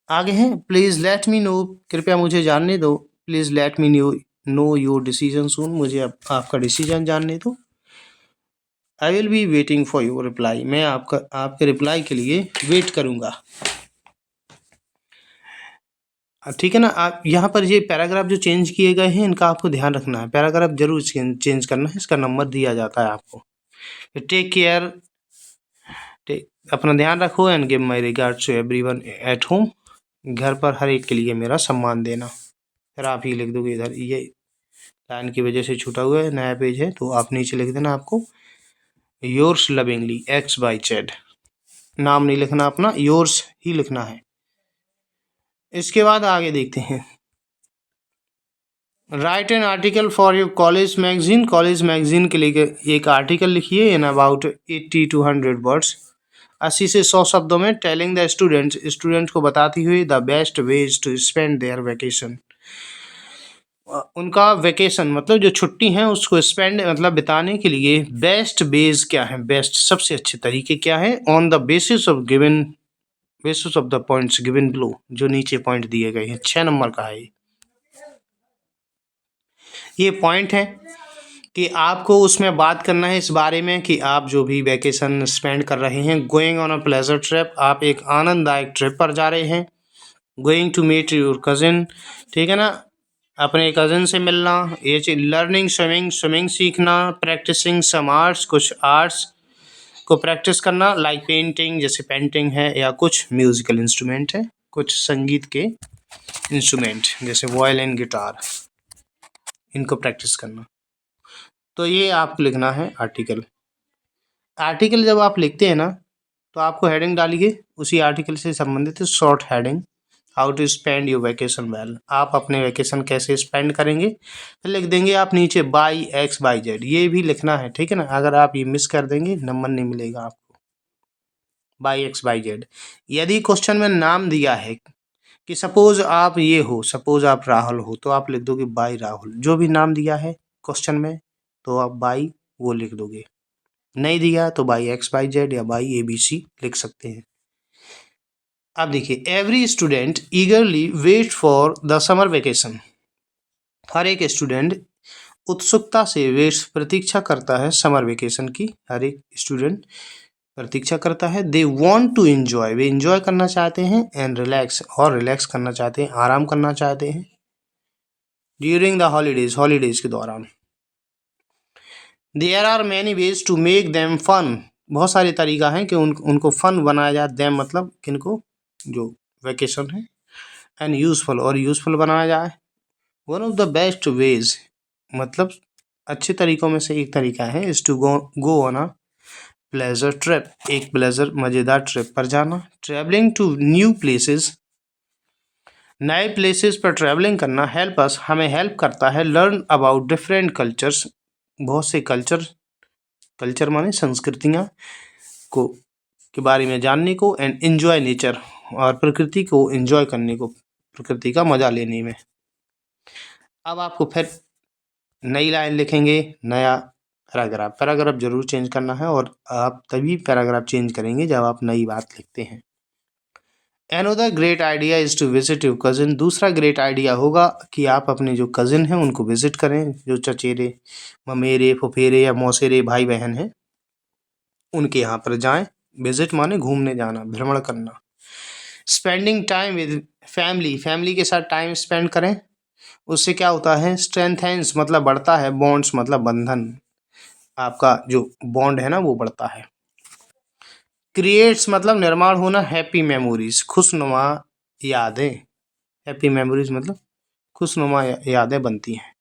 आगे हैं, प्लीज़ लेट मी नो, कृपया मुझे जानने दो, please let me know your decision soon, मुझे आपका डिसीजन जानने दो। I will be waiting for your reply, मैं आपके रिप्लाई के लिए वेट करूँगा। ठीक है ना। आप यहाँ पर ये पैराग्राफ जो चेंज किए गए हैं, इनका आपको ध्यान रखना है, पैराग्राफ जरूर चेंज करना है, इसका नंबर दिया जाता है आपको। टेक केयर, अपना ध्यान रखो, and give my regards to everyone at home, घर पर हर एक के लिए मेरा सम्मान देना। फिर आप ही लिख दोगे इधर, ये लाइन की वजह से छूटा हुआ है, नया पेज है, तो आप नीचे लिख देना, आपको योर्स लविंगली XYZ, नाम नहीं लिखना अपना, योर्स ही लिखना है। इसके बाद आगे देखते हैं। Right an article for your college magazine, college magazine के लिए एक आर्टिकल लिखिए इन अबाउट 80 to 100 वर्ड्स, 80 से 100 शब्दों में। टेलिंग द स्टूडेंट को बताती हुई the best ways to spend their vacation, उनका वेकेशन मतलब जो छुट्टी है उसको स्पेंड मतलब बिताने के लिए बेस्ट वेज क्या है, बेस्ट सबसे अच्छे तरीके क्या है, on the basis of the points given below, जो नीचे पॉइंट दिए गए हैं। 6 नंबर का है ये पॉइंट है कि आपको उसमें बात करना है इस बारे में कि आप जो भी वैकेशन स्पेंड कर रहे हैं, going on a pleasure trip, आप एक आनंददायक ट्रिप पर जा रहे हैं। Going to meet your cousin, ठीक है ना, अपने कजिन से मिलना। ये चीज लर्निंग स्विमिंग सीखना। प्रैक्टिसिंग सम आर्ट्स, कुछ आर्ट्स को प्रैक्टिस करना, लाइक पेंटिंग, जैसे पेंटिंग है, या कुछ म्यूजिकल इंस्ट्रूमेंट है, कुछ संगीत के इंस्ट्रूमेंट जैसे वायलिन, गिटार, इनको प्रैक्टिस करना। तो ये आपको लिखना है आर्टिकल। आर्टिकल जब आप लिखते हैं ना, तो आपको हेडिंग डालिए उसी आर्टिकल से संबंधित short heading, how to spend your vacation well, आप अपने वैकेशन कैसे स्पेंड करेंगे। फिर लिख देंगे आप नीचे बाई XYZ, ये भी लिखना है, ठीक है ना। अगर आप ये मिस कर देंगे नंबर नहीं मिलेगा आपको। By XYZ। यदि क्वेश्चन में नाम दिया है कि सपोज आप ये हो, सपोज आप राहुल हो, तो आप लिख दोगे बाई राहुल, जो भी नाम दिया है क्वेश्चन में तो आप बाई वो लिख दोगे, नहीं दिया तो बाई XYZ या बाई ABC लिख सकते हैं। अब देखिए, every student eagerly wait for the summer vacation, हर एक स्टूडेंट उत्सुकता से प्रतीक्षा करता है समर वेकेशन की, हर एक स्टूडेंट प्रतीक्षा करता है। दे वॉन्ट टू एंजॉय, वे एंजॉय करना चाहते हैं, एंड रिलैक्स, और रिलैक्स करना चाहते हैं, आराम करना चाहते हैं, ड्यूरिंग द हॉलीडेज के दौरान। There are many ways to make them fun, बहुत सारे तरीका हैं कि उनको फन बनाया जाए। देम मतलब किनको, जो वैकेशन है। एंड यूजफुल, और यूजफुल बनाया जाए। One of the best ways, मतलब अच्छे तरीकों में से एक तरीका है, is to go on a pleasure trip, एक प्लेजर मजेदार ट्रिप पर जाना। ट्रेवलिंग टू न्यू प्लेसेस, नए प्लेसेस पर ट्रैवलिंग करना हेल्प अस, हमें हेल्प करता है लर्न अबाउट डिफरेंट कल्चर्स, बहुत से कल्चर माने संस्कृतियाँ को के बारे में जानने को। एंड एंजॉय नेचर, और प्रकृति को एंजॉय करने को, प्रकृति का मजा लेने में। अब आपको फिर नई लाइन लिखेंगे, नया पैराग्राफ। पैराग्राफ जरूर चेंज करना है, और आप तभी पैराग्राफ चेंज करेंगे जब आप नई बात लिखते हैं। Another great idea is to visit your cousin, दूसरा ग्रेट आइडिया होगा कि आप अपने जो कजिन हैं उनको विजिट करें, जो चचेरे, ममेरे, फुफेरे या मौसेरे भाई बहन हैं, उनके यहाँ पर जाएं। विजिट माने घूमने जाना, भ्रमण करना। Spending time with family, family के साथ टाइम स्पेंड करें, उससे क्या होता है, स्ट्रेंथेंस मतलब बढ़ता है, बॉन्ड्स मतलब बंधन, आपका जो बॉन्ड है ना वो बढ़ता है। क्रिएट्स मतलब निर्माण होना, हैप्पी मेमोरीज खुशनुमा यादें, हैप्पी मेमोरीज मतलब खुशनुमा यादें बनती हैं।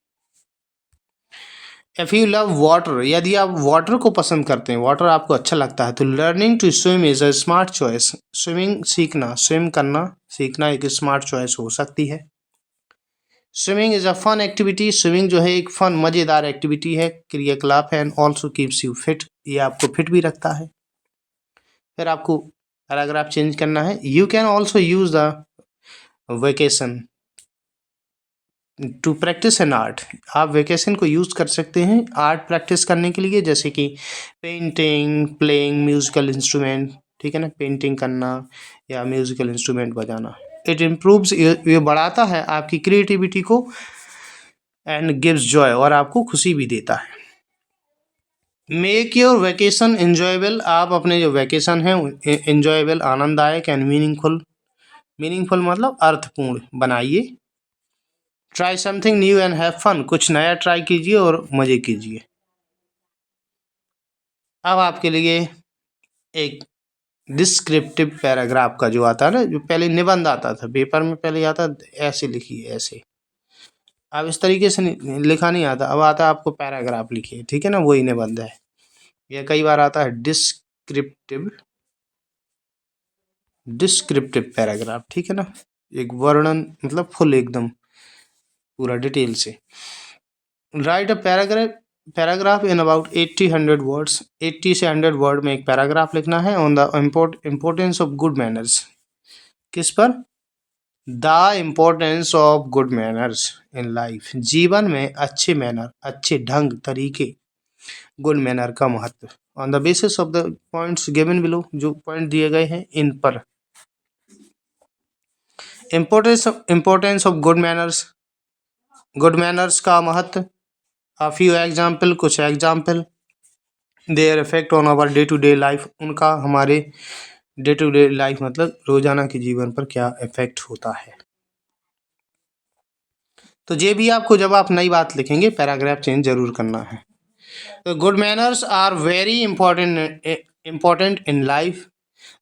इफ यू लव वाटर, यदि आप वाटर को पसंद करते हैं, वाटर आपको अच्छा लगता है, तो learning to swim is a smart choice, swimming सीखना, स्विम करना सीखना एक स्मार्ट चॉइस हो सकती है। Swimming is a fun activity, swimming जो है एक फन मजेदार एक्टिविटी है, क्रियाकलाप है। And also keeps you fit, ये आपको फिट भी रखता है। फिर आपको पैराग्राफ चेंज करना है। You can also use the vacation to practise an art, आप वेकेशन को यूज़ कर सकते हैं आर्ट प्रैक्टिस करने के लिए, जैसे कि पेंटिंग, प्लेइंग म्यूजिकल इंस्ट्रूमेंट, ठीक है ना, पेंटिंग करना या म्यूजिकल इंस्ट्रूमेंट बजाना। इट इम्प्रूव्स, ये बढ़ाता है आपकी क्रिएटिविटी को। एंड गिव्स जॉय, और आपको खुशी भी देता है। मेक योर वेकेशन एंजॉयबल, आप अपने जो वेकेशन है एंजॉयबल आनंददायक एंड मीनिंगफुल, मीनिंगफुल मतलब अर्थपूर्ण बनाइए। Try something new and have fun, कुछ नया ट्राई कीजिए और मजे कीजिए। अब आपके लिए एक डिस्क्रिप्टिव पैराग्राफ का जो आता है ना, जो पहले निबंध आता था पेपर में, पहले आता ऐसे लिखिए ऐसे, अब इस तरीके से लिखा नहीं आता, अब आता है आपको पैराग्राफ लिखिए, ठीक है ना, वही निबंध है। यह कई बार आता है डिस्क्रिप्टिव, डिस्क्रिप्टिव पैराग्राफ, ठीक है ना, एक वर्णन मतलब फुल एकदम पूरा डिटेल से। Right a paragraph in about 80-100 words, 80 से 100 वर्ड में एक पैराग्राफ लिखना है। On the importance of good manners, किस पर, the importance of good manners in life, जीवन में अच्छे मैनर, अच्छे ढंग तरीके, गुड मैनर का महत्व। On the basis of the points given below, जो पॉइंट दिए गए हैं इन पर। Importance of good manners, good manners का महत्व। अ फ्यू एग्जाम्पल, कुछ example. Their effect on our day to day life, उनका हमारे डे टू डे लाइफ मतलब रोजाना के जीवन पर क्या इफेक्ट होता है। तो ये भी आपको, जब आप नई बात लिखेंगे पैराग्राफ चेंज जरूर करना है। तो good manners are very important in life,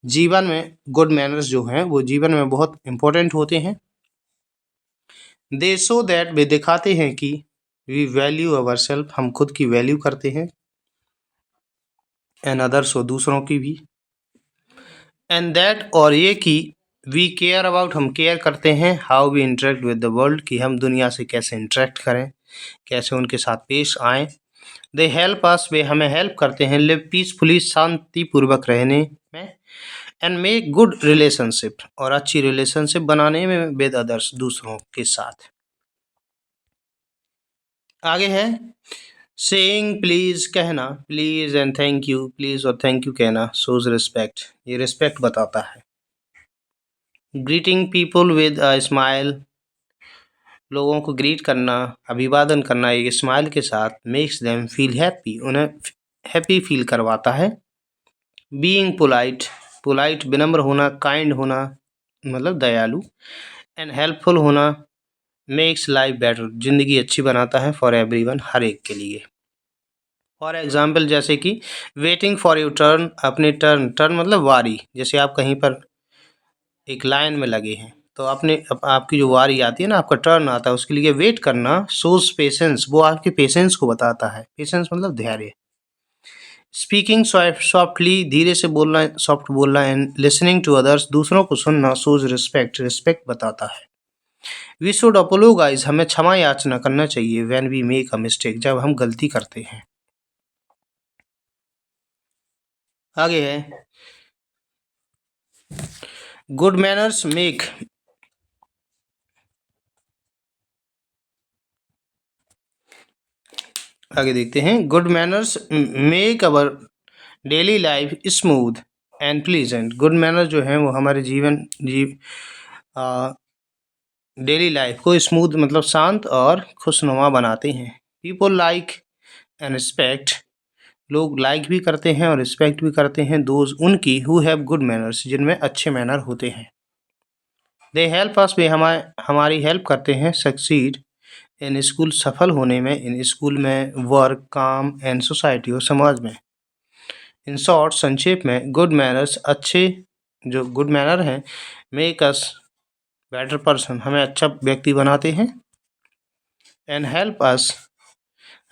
जीवन में गुड मैनर्स जो हैं वो जीवन में बहुत इंपॉर्टेंट होते हैं। दे शो दैट, वे दिखाते हैं कि वी वैल्यू अवर सेल्फ, हम खुद की वैल्यू करते हैं। एंड अदर्स, दूसरों की भी। एंड दैट, और ये कि वी केयर अबाउट, हम केयर करते हैं, how we interact with the world, कि हम दुनिया से कैसे इंटरेक्ट करें, कैसे उनके साथ पेश आएँ। दे हेल्प अस, वे हमें हेल्प करते हैं लिव पीसफुली, शांतिपूर्वक रहने में। एंड मेक गुड रिलेशनशिप, और अच्छी रिलेशनशिप बनाने में विद अदर्स, दूसरों के साथ। आगे है सेइंग प्लीज, कहना please and thank you, please और थैंक यू कहना शोज रिस्पेक्ट, ये रिस्पेक्ट बताता है। Greeting people with a smile, लोगों को ग्रीट करना, अभिवादन करना एक स्माइल के साथ, मेक्स देम फील हैप्पी, उन्हें हैप्पी फील करवाता है। बीइंग पोलाइट, पोलाइट विनम्र होना, काइंड होना मतलब दयालु, एंड हेल्पफुल होना, मेक्स लाइफ बेटर, जिंदगी अच्छी बनाता है, फॉर एवरीवन, हर एक के लिए। फॉर एग्जाम्पल जैसे कि वेटिंग फॉर योर टर्न, अपनी टर्न, टर्न मतलब वारी, जैसे आप कहीं पर एक लाइन में लगे हैं तो आपकी जो वारी आती है ना, आपका टर्न आता है, उसके लिए वेट करना शोज पेशेंस, वो आपके पेशेंस को बताता है। पेशेंस मतलब धैर्य। स्पीकिंग सॉफ्टली, धीरे से बोलना, सॉफ्ट बोलना, एंड लिसनिंग टू अदर्स, दूसरों को सुनना, शोज रिस्पेक्ट, रिस्पेक्ट बताता है। वी शुड अपोलोगाइज, हमें क्षमा याचना करना चाहिए। When we make a mistake, जब हम गलती करते हैं। आगे है गुड मैनर्स मेक, आगे देखते हैं। Good manners make our daily life smooth and pleasant. Good manners जो हैं वो हमारे डेली लाइफ को स्मूथ मतलब शांत और खुशनुमा बनाते हैं। पीपल लाइक एंड रिस्पेक्ट, लोग लाइक भी करते हैं और रिस्पेक्ट भी करते हैं दोज उनकी हु हैव गुड मैनर्स, जिनमें अच्छे मैनर होते हैं। दे हेल्प अस, वे हमारी हेल्प करते हैं। सक्सीड इन स्कूल, सफल होने में, इन स्कूल में, वर्क, काम, एंड सोसाइटी और समाज में। इन शॉर्ट, संक्षेप में, गुड मैनर्स, अच्छे जो गुड मैनर हैं, मेक अस बेटर पर्सन, हमें अच्छा व्यक्ति बनाते हैं। एंड हेल्प अस,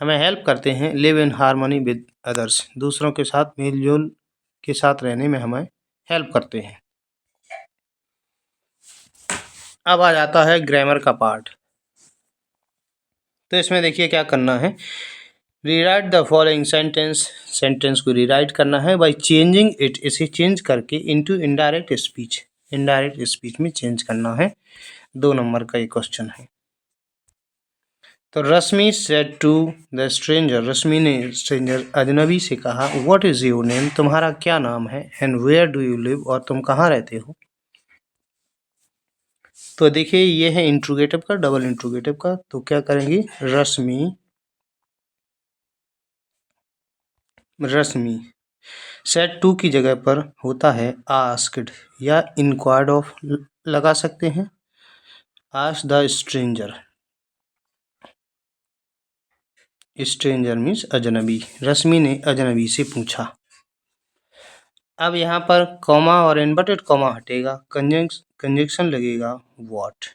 हमें हेल्प करते हैं। Live in harmony with others, दूसरों के साथ मेलजोल के साथ रहने में हमें हेल्प करते हैं। अब आ जाता है ग्रामर का पार्ट। तो इसमें देखिए क्या करना है। Rewrite the following sentence, sentence को रीराइट करना है बाय चेंजिंग इट, इसे चेंज करके into indirect speech, indirect speech में चेंज करना है। 2 नंबर का ये क्वेश्चन है। तो रश्मि सेड टू द स्ट्रेंजर, रश्मि ने स्ट्रेंजर अजनबी से कहा, व्हाट इज योर नेम, तुम्हारा क्या नाम है, and where do you live, और तुम कहाँ रहते हो। तो देखिए ये है इंट्रोगेटिव का, डबल इंट्रोगेटिव का। तो क्या करेंगे, रश्मि, रश्मि सेट टू की जगह पर होता है आस्क्ड या इंक्वायर्ड ऑफ लगा सकते हैं। Ask the stranger, stranger means अजनबी, रश्मि ने अजनबी से पूछा। अब यहाँ पर कॉमा और इन्वर्टेड कॉमा हटेगा, कंजंक्शन लगेगा व्हाट।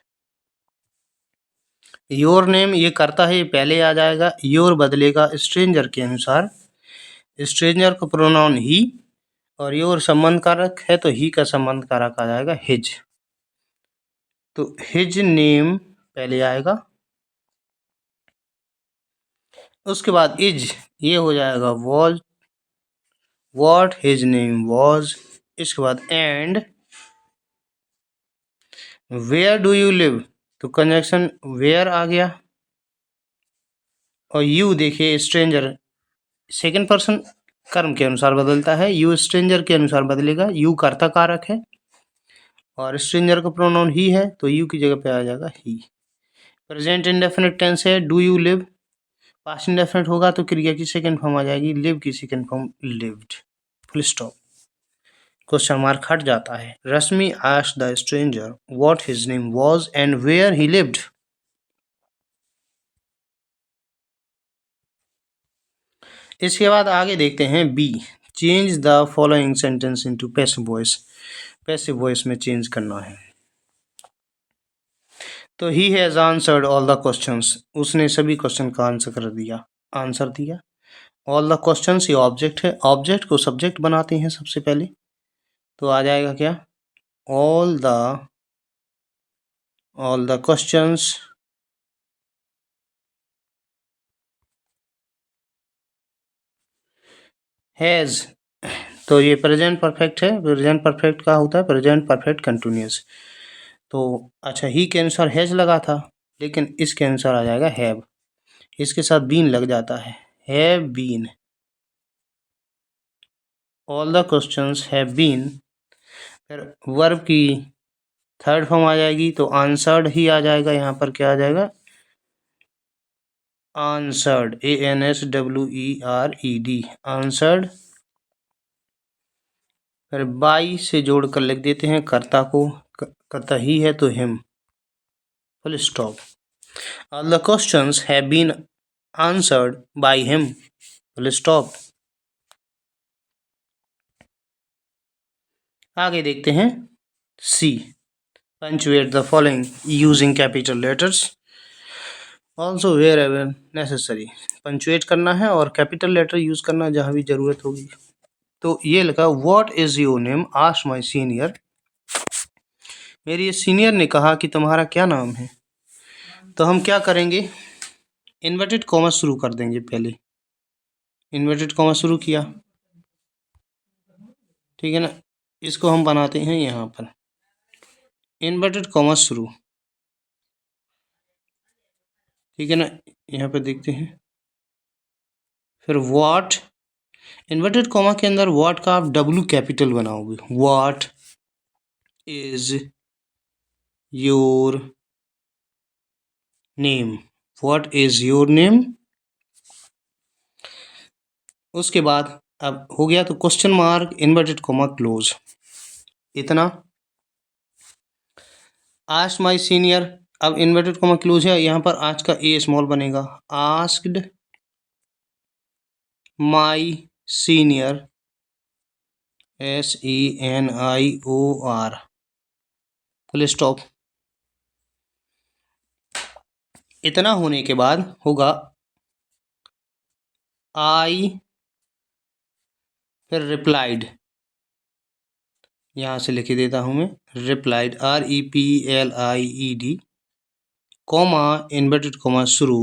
योर नेम ये करता है, ये पहले आ जाएगा, योर बदलेगा स्ट्रेंजर के अनुसार, स्ट्रेंजर को प्रोनाउन ही, और योर संबंध कारक है तो ही का संबंध कारक आ जाएगा हिज। तो हिज नेम पहले आएगा, उसके बाद इज ये हो जाएगा was, what his name was, इसके बाद and where do you live, तो कंजक्शन वेयर आ गया, और यू देखिए स्ट्रेंजर सेकंड पर्सन कर्म के अनुसार बदलता है, यू स्ट्रेंजर के अनुसार बदलेगा, यू कर्ता कारक है और स्ट्रेंजर का प्रोनाउन ही है तो यू की जगह पे आ जाएगा ही। प्रेजेंट इंडेफिनिट टेंस है, do you live, past indefinite होगा तो क्रिया की सेकंड फॉर्म आ जाएगी, लिव की second form lived, full stop, question mark हट जाता है। Rashmi asked the stranger what his name was and where he lived. इसके बाद आगे देखते हैं B, change the following sentence into passive voice, passive voice में चेंज करना है। तो he has answered all the questions, उसने सभी क्वेश्चन का आंसर कर दिया, आंसर दिया। ऑल द क्वेश्चंस ये ऑब्जेक्ट है, ऑब्जेक्ट को सब्जेक्ट बनाते हैं सबसे पहले, तो आ जाएगा क्या, ऑल द क्वेश्चंस हैज, तो ये प्रेजेंट परफेक्ट है, प्रेजेंट परफेक्ट का होता है प्रेजेंट परफेक्ट कंटिन्यूअस। तो अच्छा ही के अनुसार हैज लगा था, लेकिन इसके अनुसार आ जाएगा हैव, इसके साथ बीन लग जाता है, have been, all the questions have been, फिर वर्ब की थर्ड फॉर्म आ जाएगी तो आंसर्ड ही आ जाएगा, यहाँ पर क्या आ जाएगा, आंसर्ड, ANSWERED, आंसर्ड। फिर बाई से जोड़कर लिख देते हैं कर्ता को, कर्ता ही है तो him, full stop. All the questions have been answered by him, full stop. आगे देखते हैं C, punctuate the following using capital letters also wherever necessary. Punctuate करना है और कैपिटल लेटर यूज करना जहाँ भी जरूरत होगी। तो ये लिखा what is your name asked my senior, मेरी सीनियर ने कहा कि तुम्हारा क्या नाम है। तो हम क्या करेंगे, इन्वर्टेड कॉमा शुरू कर देंगे। पहले इन्वर्टेड कॉमा शुरू किया, ठीक है ना, इसको हम बनाते हैं यहाँ पर इन्वर्टेड कॉमा शुरू, ठीक है ना। यहाँ पे देखते हैं, फिर व्हाट, इन्वर्टेड कॉमा के अंदर व्हाट का आप डब्ल्यू कैपिटल बनाओगे। What is your name, what is your name. उसके बाद अब हो गया तो question mark inverted comma close, इतना। आस्क्ड माय सीनियर, अब इन्वर्टेड कॉमा क्लोज है, यहाँ पर आज का ए स्मॉल बनेगा। Asked my senior, SENIOR, full stop. इतना होने के बाद होगा आई, फिर रिप्लाइड, यहाँ से लिख देता हूँ मैं, replied REPLIED, comma inverted comma शुरू,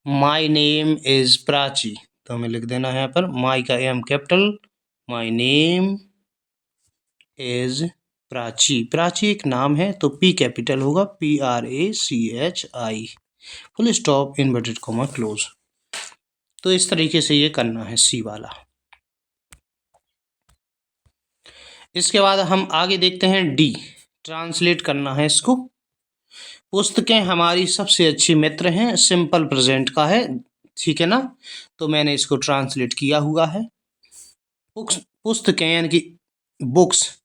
माई नेम इज प्राची। तो हमें लिख देना है यहाँ पर माई का M capital, my name is Prachi. Prachi एक नाम है तो P कैपिटल होगा, PRACHI, full stop inverted comma close. तो इस तरीके से ये करना है सी वाला। इसके बाद हम आगे देखते हैं डी, ट्रांसलेट करना है इसको। पुस्तकें हमारी सबसे अच्छी मित्र हैं, सिंपल प्रेजेंट का है, ठीक है ना। तो मैंने इसको ट्रांसलेट किया हुआ है। पुस्तकें यानी कि बुक्स,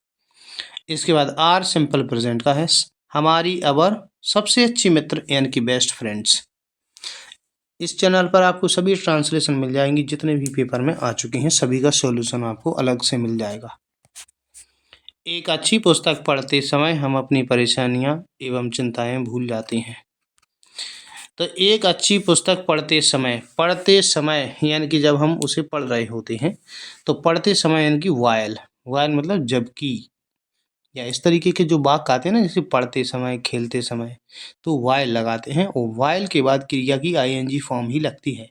इसके बाद आर सिंपल प्रेजेंट का है, हमारी अवर सबसे अच्छी मित्र यानी कि बेस्ट फ्रेंड्स। इस चैनल पर आपको सभी ट्रांसलेशन मिल जाएंगी, जितने भी पेपर में आ चुके हैं सभी का सॉल्यूशन आपको अलग से मिल जाएगा। एक अच्छी पुस्तक पढ़ते समय हम अपनी परेशानियां एवं चिंताएं भूल जाते हैं। तो एक अच्छी पुस्तक पढ़ते समय यानी कि जब हम उसे पढ़ रहे होते हैं, तो पढ़ते समय यानी कि वायल मतलब जबकि, या इस तरीके के जो वाक्य आते हैं ना, जैसे पढ़ते समय, खेलते समय, तो वायल लगाते हैं और वायल के बाद क्रिया की ING फॉर्म ही लगती है।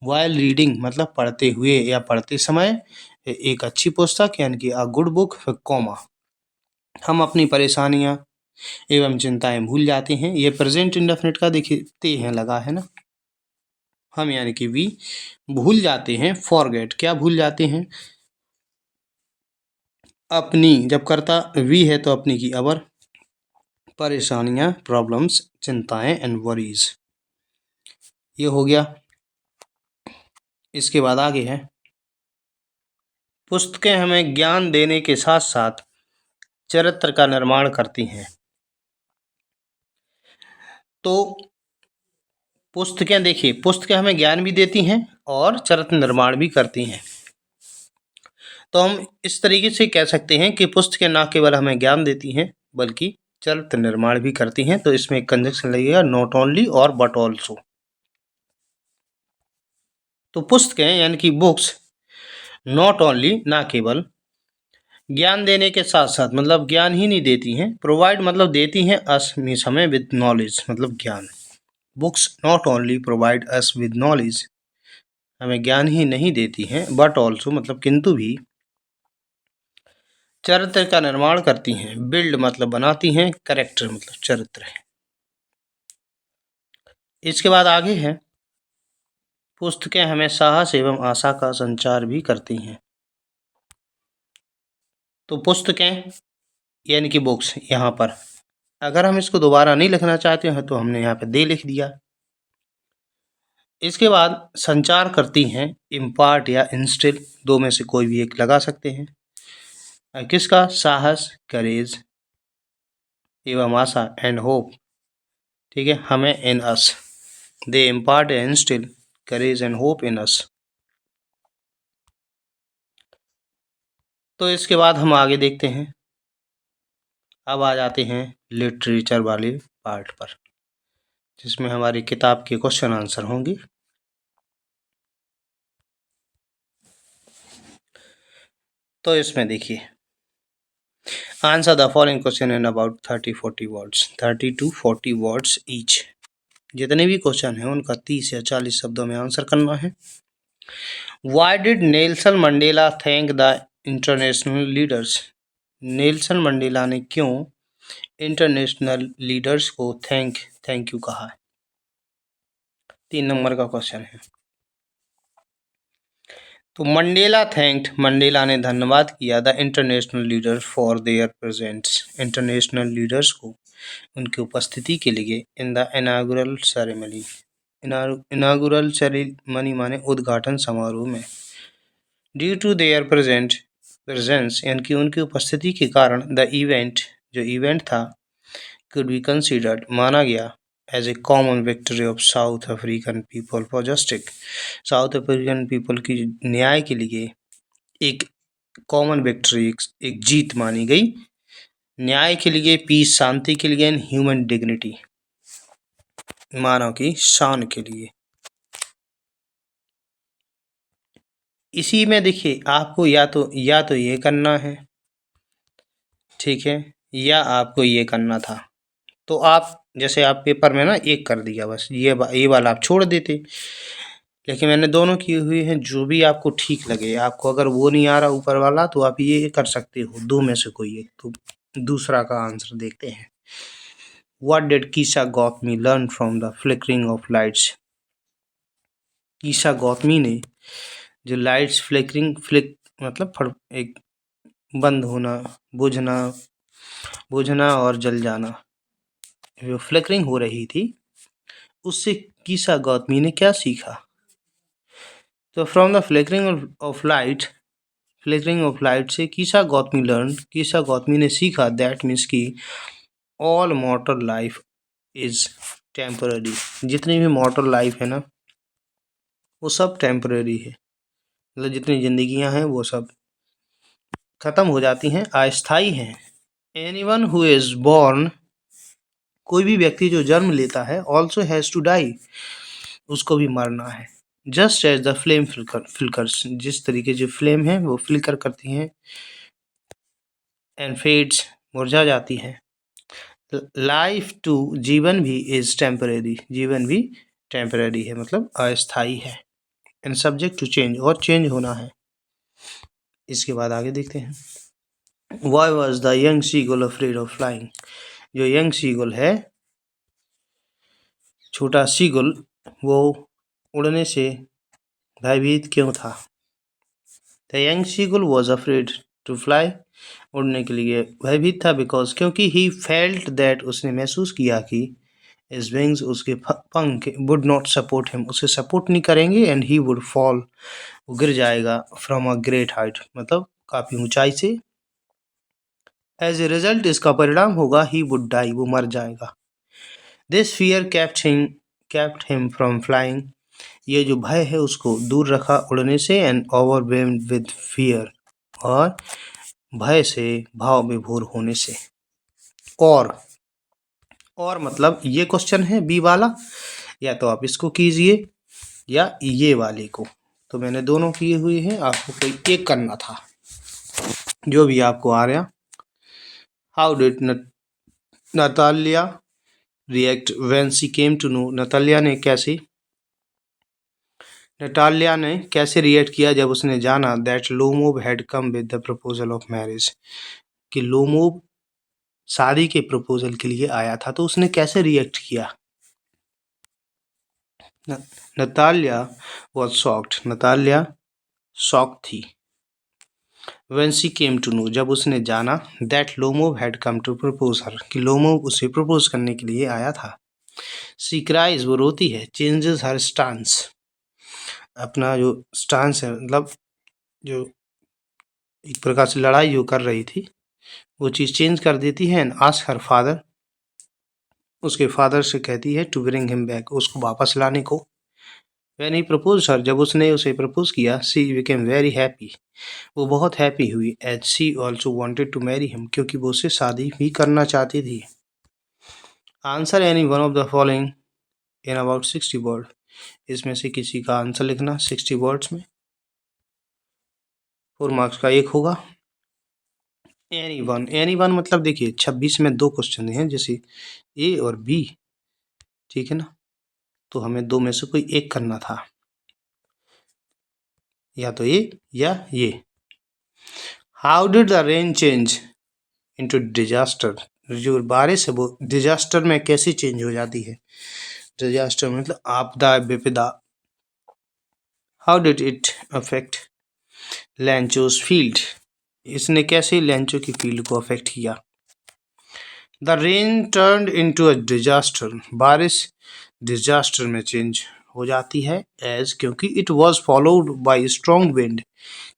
वायल रीडिंग मतलब पढ़ते हुए या पढ़ते समय एक अच्छी पुस्तक यानी कि अ गुड बुक, फिर कॉमा, हम अपनी परेशानियां एवं चिंताएं भूल जाते हैं। ये प्रेजेंट इंडेफिनिट का देखते हैं लगा है ना, हम यानी कि वी भूल जाते हैं। फॉरगेट, क्या भूल जाते हैं, अपनी, जब करता वी है तो अपनी की अवर, परेशानियां प्रॉब्लम्स, चिंताएं एंड वरीज, ये हो गया। इसके बाद आगे है, पुस्तकें हमें ज्ञान देने के साथ साथ चरित्र का निर्माण करती हैं। तो पुस्तकें देखिए, पुस्तकें हमें ज्ञान भी देती हैं और चरित्र निर्माण भी करती हैं। तो हम इस तरीके से कह सकते हैं कि पुस्तकें न केवल हमें ज्ञान देती हैं बल्कि चरित्र निर्माण भी करती हैं। तो इसमें एक कंजक्शन लगेगा, नॉट ओनली और बट ऑल्सो। तो पुस्तकें यानी कि बुक्स नॉट ओनली, ना केवल, ज्ञान देने के साथ साथ मतलब ज्ञान ही नहीं देती हैं, प्रोवाइड मतलब देती हैं अस मीन्स हमें विद नॉलेज मतलब ज्ञान। Books not only provide us with knowledge, हमें ज्ञान ही नहीं देती हैं, बट ऑल्सो मतलब किंतु भी चरित्र का निर्माण करती हैं। बिल्ड मतलब बनाती हैं, कैरेक्टर मतलब चरित्र है। इसके बाद आगे है, पुस्तकें हमें साहस एवं आशा का संचार भी करती हैं। तो पुस्तकें यानी कि बुक्स, यहाँ पर अगर हम इसको दोबारा नहीं लिखना चाहते हैं तो हमने यहाँ पे दे लिख दिया। इसके बाद संचार करती हैं, इम्पार्ट या इंस्टिल, दो में से कोई भी एक लगा सकते हैं। किसका, साहस, करेज एवं आशा एंड होप, ठीक है, हमें इन अस। They impart and instill courage and hope in us. तो इसके बाद हम आगे देखते हैं। अब आ जाते हैं लिटरेचर वाले पार्ट पर, जिसमें हमारी किताब के क्वेश्चन आंसर होंगे। तो इसमें देखिए, answer the following question in about 30-40 words, 30 to 40 words each. जितने भी क्वेश्चन हैं उनका 30 या 40 शब्दों में आंसर करना है। Why did Nelson Mandela thank the international leaders? Nelson Mandela ने क्यों इंटरनेशनल लीडर्स को थैंक यू कहा है? 3 नंबर का क्वेश्चन है। तो मंडेला ने धन्यवाद किया the international leader for their presence, international leaders को उनकी उपस्थिति के लिए इन द इनागुरल सेरेमनी, इनागुरल सेरेमनी माने उद्घाटन समारोह में। ड्यू टू देयर प्रेजेंस यानी कि उनकी उपस्थिति के कारण द इवेंट, जो इवेंट था, could be considered, माना गया, as a common victory of South African people for justice, south African people की न्याय के लिए एक कॉमन विक्ट्री, एक जीत मानी गई, न्याय के लिए, पीस शांति के लिए, एंड ह्यूमन डिग्निटी, मानव की शान के लिए। इसी में देखिए आपको या तो ये करना है, ठीक है, या आपको ये करना था। तो आप जैसे आप पेपर में ना एक कर दिया, बस ये वाला आप छोड़ देते, लेकिन मैंने दोनों किए हुए हैं। जो भी आपको ठीक लगे, आपको अगर वो नहीं आ रहा ऊपर वाला, तो आप ये कर सकते हो, 2 में से कोई एक। तो दूसरा का आंसर देखते हैं। What did कीशा Gautami learn from the flickering of lights? कीशा Gautami ने जो लाइट्स फ्लिक मतलब एक बंद होना, बुझना और जल जाना, जो फ्लिकरिंग हो रही थी, उससे कीशा गौतमी ने क्या सीखा? तो from the flickering of light से कीशा गौतमी ने सीखा दैट मीन्स की ऑल मॉर्टल लाइफ इज टेम्पररी। जितनी भी मॉर्टल लाइफ है ना, वो सब टेम्पररी है, मतलब जितनी जिंदगियां हैं वो सब खत्म हो जाती हैं, अस्थाई हैं। एनीवन हु इज बॉर्न, कोई भी व्यक्ति जो जन्म लेता है, ऑल्सो हैज टू डाई, उसको भी मरना है। Just as the flame flickers, जिस तरीके से फ्लेम है वो फ्लिकर करती हैं, एंड फेड्स, मुरझा जाती है। लाइफ टू, जीवन भी इज टेम्परेरी, जीवन भी टेम्परेरी है, मतलब अस्थाई है। एंड सब्जेक्ट टू चेंज, और चेंज होना है। इसके बाद आगे देखते हैं। Why was the young seagull afraid of flying? जो यंग सीगुल है, छोटा सीगुल, वो उड़ने से भयभीत क्यों था? The young seagull was afraid to fly, उड़ने के लिए भयभीत था, बिकॉज, क्योंकि he felt that, उसने महसूस किया कि his wings, उसके पंख, would not support him, उसे सपोर्ट नहीं करेंगे, and he would fall, वो गिर जाएगा, from a great height, मतलब काफी ऊंचाई से। As a result, इसका परिणाम होगा he would die, वो मर जाएगा। This fear kept him from flying, ये जो भय है उसको दूर रखा उड़ने से, and overwhelmed with fear, और भय से, भाव विभोर होने से। और मतलब ये क्वेश्चन है बी वाला, या तो आप इसको कीजिए या ये वाले को। तो मैंने दोनों किए हुए हैं, आपको कोई एक करना था, जो भी आपको आ रहा। How did Natalia react when she came to know, Natalia ने कैसे रिएक्ट किया जब उसने जाना that Lomov had come with the proposal of marriage, कि लोमोव शादी के प्रपोजल के लिए आया था, तो उसने कैसे रिएक्ट किया? Natalia was shocked, Natalia shock थी। When she came to know, जब उसने जाना that Lomov had come to propose her, कि लोमोव उसे प्रपोज करने के लिए आया था। She cries, वो रोती है। Changes her stance, अपना जो स्टांस है, मतलब जो एक प्रकार से लड़ाई जो कर रही थी, वो चीज़ चेंज कर देती है। एंड आस्क हर फादर, उसके फादर से कहती है टू ब्रिंग हिम बैक, उसको वापस लाने को। व्हेन ही प्रपोज हर, जब उसने उसे प्रपोज किया, शी बिकेम वेरी हैप्पी, वो बहुत हैप्पी हुई। As she also wanted to marry him, क्योंकि वो उससे शादी भी करना चाहती थी। Answer any one of the following in about 60 word, इसमें से किसी का आंसर लिखना 60 वर्ड्स में। 4 मार्क्स का एक होगा। एनी वन मतलब देखिए 26 में 2 क्वेश्चन हैं, जैसे ए और बी, ठीक है ना, तो हमें 2 में से कोई एक करना था, या तो ये या ये। How did the rain change into disaster, जो बारिश है वो डिजास्टर में कैसे चेंज हो जाती है। डिजास्टर मतलब आपदा, विपदा। How did it affect Lencho's field, इसने कैसे लैंचो की फील्ड को अफेक्ट किया। The rain turned into a disaster, बारिश डिजास्टर में चेंज हो जाती है। एज, क्योंकि it was followed by strong wind,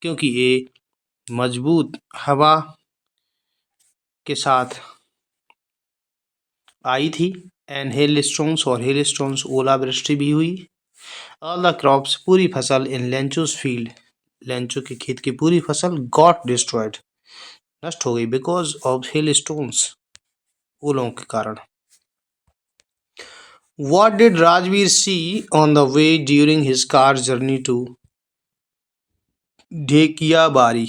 क्योंकि ये मजबूत हवा के साथ आई थी। एंड हेल स्टोन्स, और हेल स्टोन्स ओलावृष्टि भी हुई। ऑल द क्रॉप्स, पूरी फसल इन लेंचोस फील्ड, लेंचो के खेत की पूरी फसल गॉट डिस्ट्रॉयड, नष्ट हो गई, बिकॉज ऑफ हेल स्टोन्स, ओलों के कारण। What did Rajveer see on the way during his car journey to Dhekiabari,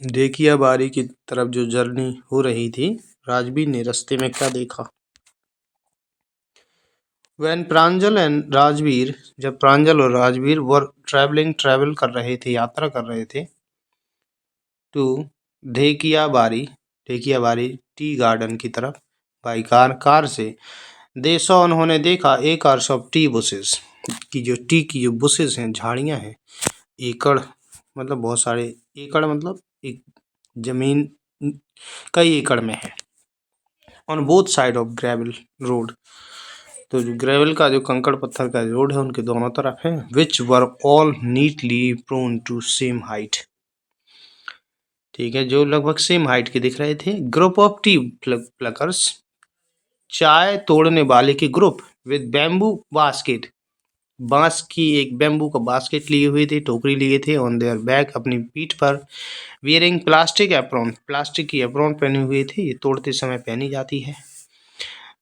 Dhekiabari की तरफ जो जर्नी हो रही थी, राजवीर ने रास्ते में क्या देखा। When प्रांजल एंड राजवीर, जब प्रांजल और राजवीर वर ट्रैवल कर रहे थे, यात्रा कर रहे थे, to Dhekiabari, Dhekiabari tea garden की तरफ, बाई कार से, देशा उन्होंने देखा एक आर्स ऑफ टी बुशेस, की जो टी की जो बुशेस हैं, झाड़ियां हैं, एकड़ मतलब बहुत सारे, एकड़ मतलब एक जमीन कई एकड़ में है। On both side of gravel road, तो जो ग्रेवल का जो कंकड़ पत्थर का रोड है उनके दोनों तरफ है। Which were all neatly pruned to same height, ठीक है, जो लगभग सेम हाइट के दिख रहे थे। ग्रुप ऑफ टी प्लकर्स, चाय तोड़ने वाले की ग्रुप, विद बैम्बू बास्केट, बांस की एक बैम्बू का बास्केट लिए हुए थे, टोकरी लिए थे। ऑन देयर बैक, अपनी पीठ पर। वियरिंग प्लास्टिक एप्रॉन, प्लास्टिक की एप्रॉन पहने हुए थे, ये तोड़ते समय पहनी जाती है।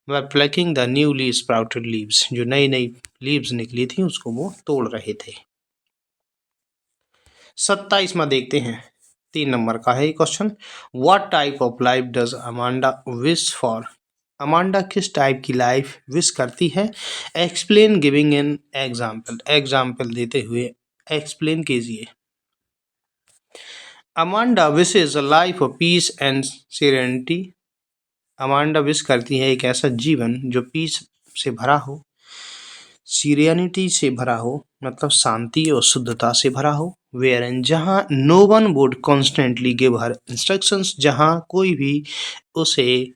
Were plucking the newly sprouted leaves, जो नई नई लीव्स निकली थी उसको वो तोड़ रहे थे। 27वां देखते हैं, 3 नंबर का है ये question. What type of life does Amanda wish for, Amanda किस टाइप की लाइफ विश करती है। Explain giving an example, example देते हुए एक्सप्लेन कीजिए। Amanda wishes a life of peace and serenity, Amanda wish करती है एक ऐसा जीवन जो पीस से भरा हो, सीरियनिटी से भरा हो, मतलब शांति और शुद्धता से भरा हो। वेयरन, जहाँ no one would constantly give her instructions, जहाँ कोई भी उसे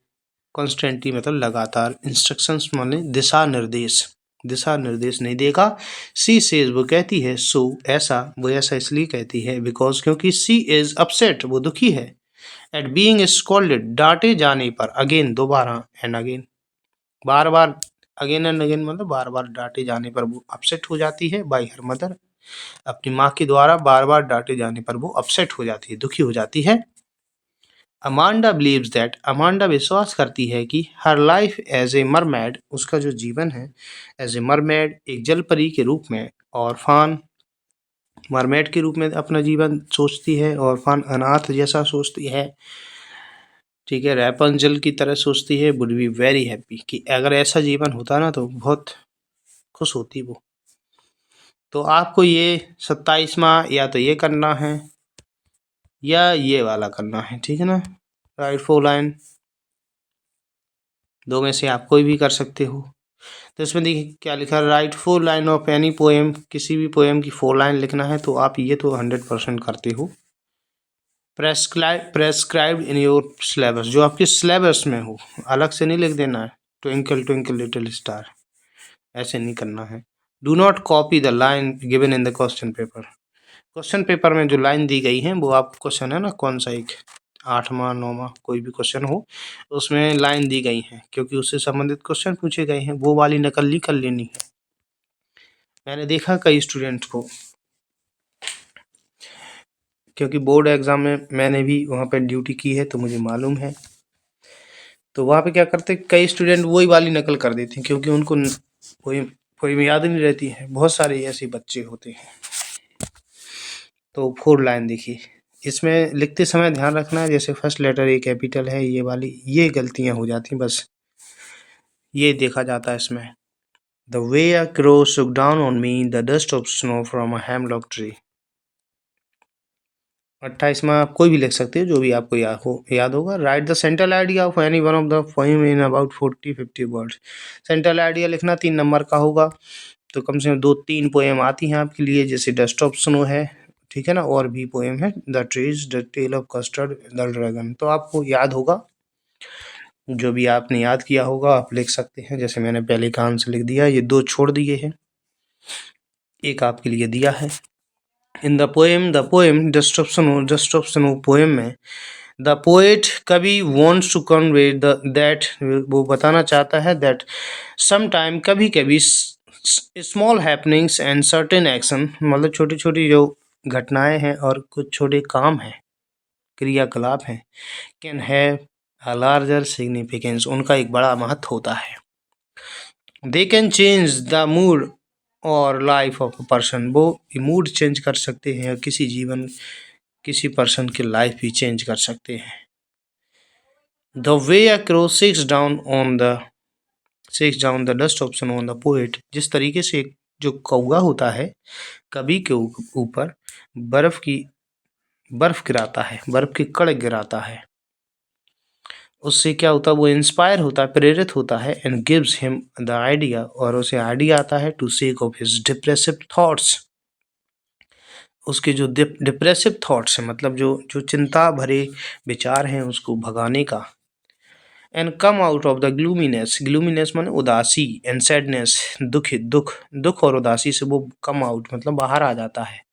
कॉन्स्टेंटली मतलब लगातार इंस्ट्रक्शंस माने दिशा निर्देश, दिशा निर्देश नहीं देगा। सी सेज, वो कहती है, सो ऐसा, वो ऐसा इसलिए कहती है, बिकॉज क्योंकि सी इज अपसेट, वो दुखी है। एट बीइंग स्कॉल्डेड, डांटे जाने पर। अगेन, दोबारा, and again, bar bar, again and again मतलब बार बार डांटे जाने पर वो अपसेट हो जाती है। बाई हर मदर, अपनी माँ के द्वारा बार बार डांटे जाने पर वो अपसेट हो जाती है, दुखी हो जाती है। अमांडा बिलीव्स दैट, अमांडा विश्वास करती है कि her life as a mermaid, उसका जो जीवन है एज ए मरमेड, एक जल परी के रूप में, और फान मरमेड के रूप में अपना जीवन सोचती है, और फान अनाथ जैसा सोचती है, ठीक है, रैपंजल की तरह सोचती है। वुड बी वेरी हैप्पी, कि अगर ऐसा जीवन होता ना तो बहुत खुश होती वो। तो आपको ये 27वां या तो ये करना है या ये वाला करना है, ठीक है ना, राइट 4 लाइन, दो में से आप कोई भी कर सकते हो। तो इसमें देखिए क्या लिखा है, right 4 line of any poem, किसी भी पोएम की 4 लाइन लिखना है। तो आप ये तो 100% करते हो। प्रेस्क्राइब्ड इन योर सिलेबस, जो आपके सिलेबस में हो, अलग से नहीं लिख देना है। ट्विंकल ट्विंकल लिटिल स्टार, ऐसे नहीं करना है। Do not copy the line given in the question paper, question paper में जो लाइन दी गई है वो आप, क्वेश्चन है ना कौन सा, एक 8वां 9वां कोई भी क्वेश्चन हो उसमें लाइन दी गई हैं, क्योंकि उससे संबंधित क्वेश्चन पूछे गए हैं, वो वाली नकल नहीं कर लेनी है। मैंने देखा कई स्टूडेंट को, क्योंकि बोर्ड एग्जाम में मैंने भी वहाँ पे ड्यूटी की है तो मुझे मालूम है। तो वहाँ पे क्या करते, कई स्टूडेंट वही वाली नकल कर देते हैं, क्योंकि उनको पोएम याद नहीं रहती है। बहुत सारे ऐसे बच्चे होते हैं। तो 4 लाइन देखिए, इसमें लिखते समय ध्यान रखना है, जैसे फर्स्ट लेटर ए कैपिटल है, ये वाली ये गलतियां हो जाती हैं, बस ये देखा जाता है इसमें। द वे अ क्रो सुक down on me the dust of snow from a hemlock tree. 28 में आप कोई भी लिख सकते हो, जो भी आपको याद होगा। Right the central idea of any one of the poem in about 40-50 words. Central idea लिखना 3 नंबर का होगा, तो कम से कम 2-3 पोएम आती हैं आपके लिए, जैसे डस्ट ऑफ स्नो है, ठीक है ना, और भी पोएम है, the trees, the tale of custard, the dragon. तो आपको याद होगा, जो भी आपने याद किया होगा आप लिख सकते हैं। जैसे मैंने पहले का आंसर लिख दिया, ये 2 छोड़ दिए हैं, एक आपके लिए दिया है। In the poem dust of snow poem में द पोएट कवि वॉन्ट्स टू कन्वे दैट, वो बताना चाहता है दैट समटाइम, कभी कभी, small happenings and certain action, मतलब छोटी छोटी जो घटनाएं हैं और कुछ छोटे काम हैं, क्रियाकलाप हैं, can have a larger significance, उनका एक बड़ा महत्व होता है। They can change the mood और लाइफ ऑफ अ पर्सन, वो मूड चेंज कर सकते हैं, किसी पर्सन की लाइफ भी चेंज कर सकते हैं। The way a crow six down the dust of snow on the poet, जिस तरीके से जो कौवा होता है कवि के ऊपर बर्फ गिराता है, बर्फ की कड़क गिराता है, उससे क्या होता है, वो इंस्पायर होता है, प्रेरित होता है, and gives him the idea, और उसे आइडिया आता है, to shake off his depressive thoughts, उसके जो डिप्रेसिव थॉट्स हैं, मतलब जो चिंता भरे विचार हैं, उसको भगाने का। And come out of the gloominess माने उदासी, एंड सैडनेस दुख और उदासी से वो कम आउट मतलब बाहर आ जाता है।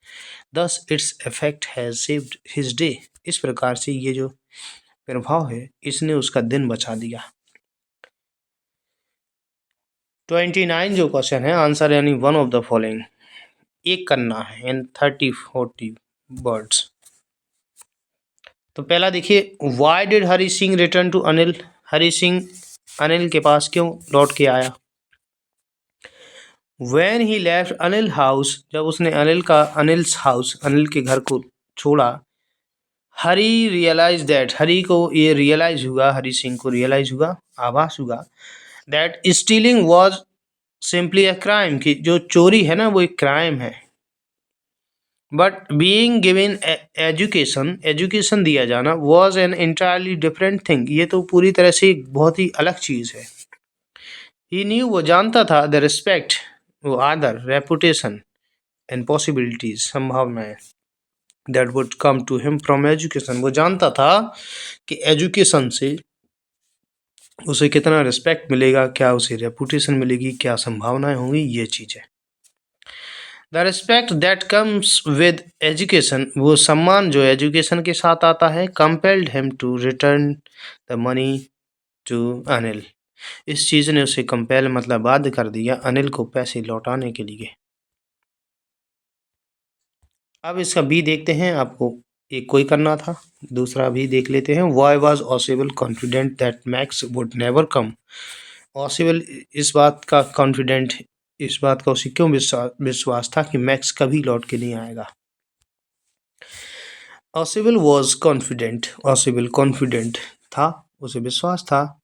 दस its effect has saved his day, इस प्रकार से ये जो प्रभाव है इसने उसका दिन बचा दिया। 29 जो क्वेश्चन है, आंसर यानी वन ऑफ द फॉलोइंग, एक करना है इन 30-40 वर्ड्स। तो पहला देखिए, why did Hari Singh return to Anil, Hari Singh Anil के पास क्यों लौट के आया। When he left Anil house, जब उसने अनिल्स हाउस, अनिल के घर को छोड़ा, हरी रियलाइज दैट, हरी को ये रियलाइज हुआ, हरी सिंह को रियलाइज हुआ, आभास हुआ, that stealing was simply a crime, कि जो चोरी है ना वो एक क्राइम है। बट बीइंग गिवन एजुकेशन दिया जाना, was an entirely different thing, ये तो पूरी तरह से एक बहुत ही अलग चीज है। ही न्यू, वो जानता था, द रिस्पेक्ट, वो आदर, रेपुटेशन, एंड पॉसिबिलिटीज, संभावनाएं, that would come to him from education, वो जानता था कि एजुकेशन से उसे कितना रिस्पेक्ट मिलेगा, क्या उसे रेपुटेशन मिलेगी, क्या संभावनाएं होंगी, ये चीज है। The respect that comes with education, वो सम्मान जो एजुकेशन के साथ आता है, compelled him to return the money to Anil, इस चीज ने उसे कंपेल मतलब बाध्य कर दिया अनिल को पैसे लौटाने के लिए। अब इसका बी देखते हैं, आपको एक कोई करना था, दूसरा भी देख लेते हैं। Why was ऑसिबल confident that max would never come, ऑसिबल इस बात का कॉन्फिडेंट, इस बात का उसे क्यों विश्वास था कि मैक्स कभी लौट के नहीं आएगा। Ausable was confident, Ausable confident था, उसे विश्वास था,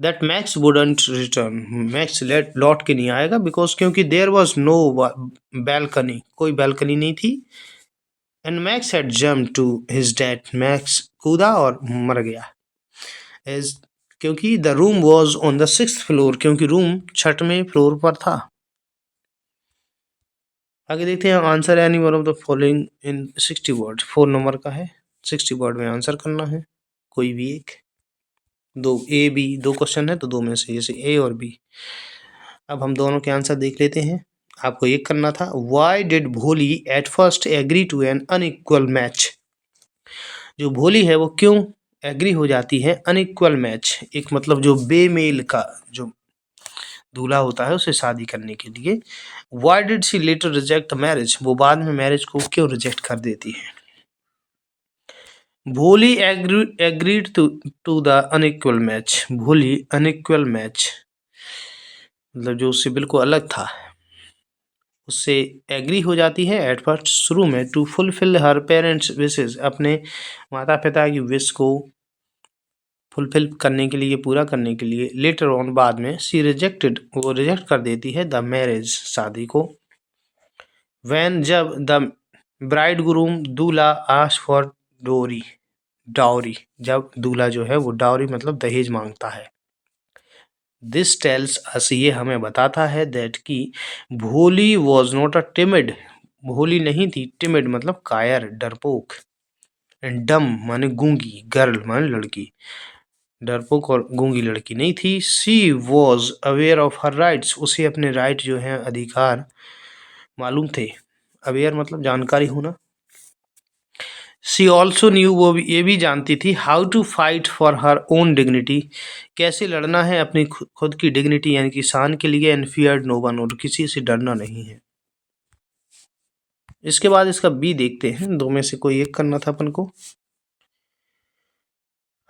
that Max wouldn't return, Max लौट के नहीं आएगा, बिकॉज क्योंकि देयर वॉज नो बैल्कनी, कोई बैल्कनी नहीं थी, and Max had jump to his death, Max कूदा और मर गया। एज, क्योंकि the room was on the 6th floor, क्योंकि रूम 6वें फ्लोर पर था। आगे देखते हैं, answer any one of the following in 60 word, 4 number का है, 60 वर्ड में आंसर करना है, कोई भी एक, दो ए बी, दो क्वेश्चन है तो दो में से, जैसे ए और बी। अब हम दोनों के आंसर देख लेते हैं, आपको एक करना था। Why did Bholi at first agree to an unequal match, जो भोली है वो क्यों एग्री हो जाती है अनइक्वल मैच, एक मतलब जो बेमेल का जो दूल्हा होता है उसे शादी करने के लिए। Why did she later reject marriage, वो बाद में मैरिज को क्यों रिजेक्ट कर देती है। Bholi agreed to the unequal match, Bholi unequal match मतलब जो उससे बिल्कुल अलग था उससे एग्री हो जाती है एट फर्स्ट शुरू में, to fulfil her parents wishes, अपने माता पिता की विश को फुलफिल करने के लिए, पूरा करने के लिए। लेटर ऑन बाद में, सी रिजेक्टेड, वो रिजेक्ट कर देती है द मैरिज, शादी को। व्हेन, जब द ब्राइड ग्रूम दूल्हा आस्क फॉर डोरी, डाउरी, जब दूल्हा जो है वो डाउरी मतलब दहेज मांगता है। दिस टेल्स अस, ये हमें बताता है दैट कि भोली वॉज नॉट अ टिमिड, भोली नहीं थी, टिमिड मतलब कायर, डरपोक, एंड डम माने गूंगी, गर्ल माने लड़की, डरपोक और गूंगी लड़की नहीं थी। She was aware of her rights, उसे अपने राइट जो हैं अधिकार मालूम थे, अवेयर मतलब जानकारी होना। सी ऑल्सो न्यू, वो भी ये भी जानती थी, how to fight for her own dignity, कैसे लड़ना है अपनी खुद की डिग्निटी यानी कि शान के लिए, एंड फियर्ड नो वन, और किसी से डरना नहीं है। इसके बाद इसका बी देखते हैं, दो में से कोई एक करना था अपन को।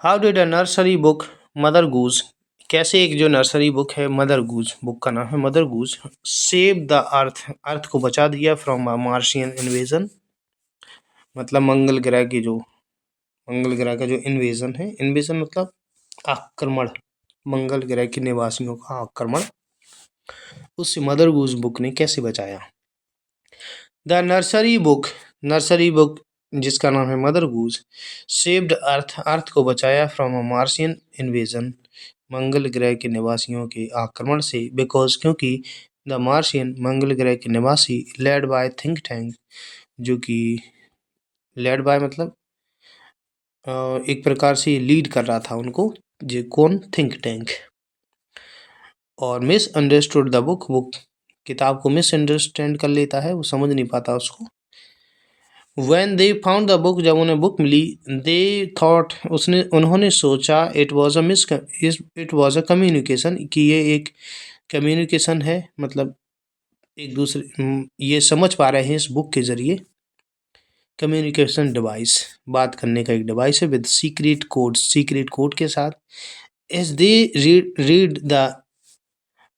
How did a nursery book Mother Goose, कैसे एक जो नर्सरी बुक है मदर गूज, बुक का नाम है Mother Goose, save the earth, earth को बचा दिया फ्रॉम अ मार्शियन इन्वेजन, मतलब मंगल ग्रह की जो, मंगल ग्रह का जो इन्वेजन है, इन्वेजन मतलब आक्रमण, मंगल ग्रह के निवासियों का आक्रमण, उस मदर गूज बुक ने कैसे बचाया। द नर्सरी बुक जिसका नाम है मदर गूज, सेव्ड अर्थ, अर्थ को बचाया फ्रॉम अ मार्शियन इन्वेजन, मंगल ग्रह के निवासियों के आक्रमण से, बिकॉज क्योंकि द मार्शियन मंगल ग्रह के निवासी, लेड बाय थिंक टैंक, जो कि लेड बाय मतलब एक प्रकार से लीड कर रहा था उनको, जो कौन, थिंक टैंक, और मिस अंडरस्टूड द बुक, वो किताब को मिस अंडरस्टैंड कर लेता है, वो समझ नहीं पाता उसको। When they found the book, जब उन्हें बुक मिली, they thought, उन्होंने सोचा, it was a communication, कि ये एक कम्युनिकेशन है, मतलब एक दूसरे ये समझ पा रहे हैं इस बुक के जरिए, कम्युनिकेशन डिवाइस, बात करने का एक डिवाइस है, with secret code, secret code के साथ। As they read the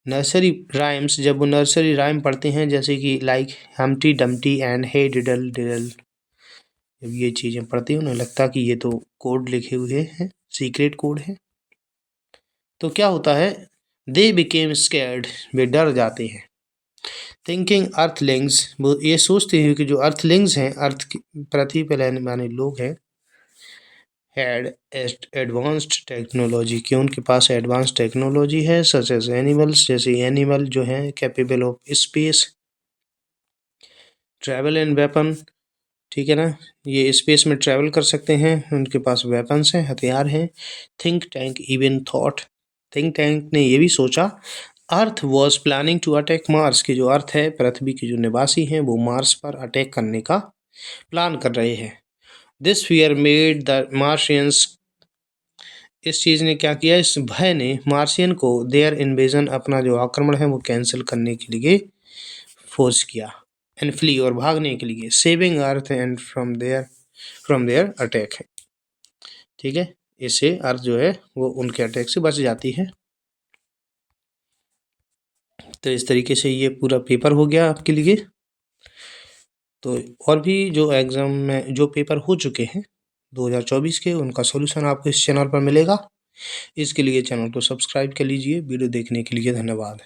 nursery rhymes, जब वो नर्सरी राइम पढ़ते हैं, जैसे कि like Humpty Dumpty and hey diddle diddle, जब ये चीज़ें पढ़ती हैं उन्हें लगता कि ये तो कोड लिखे हुए हैं, सीक्रेट कोड है। तो क्या होता है, दे बिकेम स्कैर्ड, वे डर जाते हैं। थिंकिंग अर्थलिंग्स, वो ये सोचते हैं कि जो अर्थलिंग्स हैं, अर्थ की पृथ्वी पर रहने वाले लोग हैं, हैड एडवांस्ड टेक्नोलॉजी, कि उनके पास एडवांस टेक्नोलॉजी है, सच एज एनिमल्स, जैसे एनिमल जो हैं capable of space travel and weapon, ठीक है ना, ये स्पेस में ट्रैवल कर सकते हैं, उनके पास वेपन्स हैं, हथियार हैं। Think tank even thought, think tank ने ये भी सोचा, earth was planning to attack Mars, की जो अर्थ है, पृथ्वी के जो निवासी हैं, वो मार्स पर अटैक करने का प्लान कर रहे हैं। This fear made the Martians, इस चीज़ ने क्या किया, इस भय ने मार्शियन को देयर इन्वेजन, अपना जो आक्रमण है वो कैंसिल करने के लिए फोर्स किया, एंड फ्ली, और भागने के लिए, saving earth and from there attack, ठीक है, इससे अर्थ जो है वो उनके अटैक से बच जाती है। तो इस तरीके से ये पूरा पेपर हो गया आपके लिए। तो और भी जो एग्ज़ाम में जो पेपर हो चुके हैं 2024 के, उनका सॉल्यूशन आपको इस चैनल पर मिलेगा। इसके लिए चैनल को सब्सक्राइब कर लीजिए। वीडियो देखने के लिए धन्यवाद।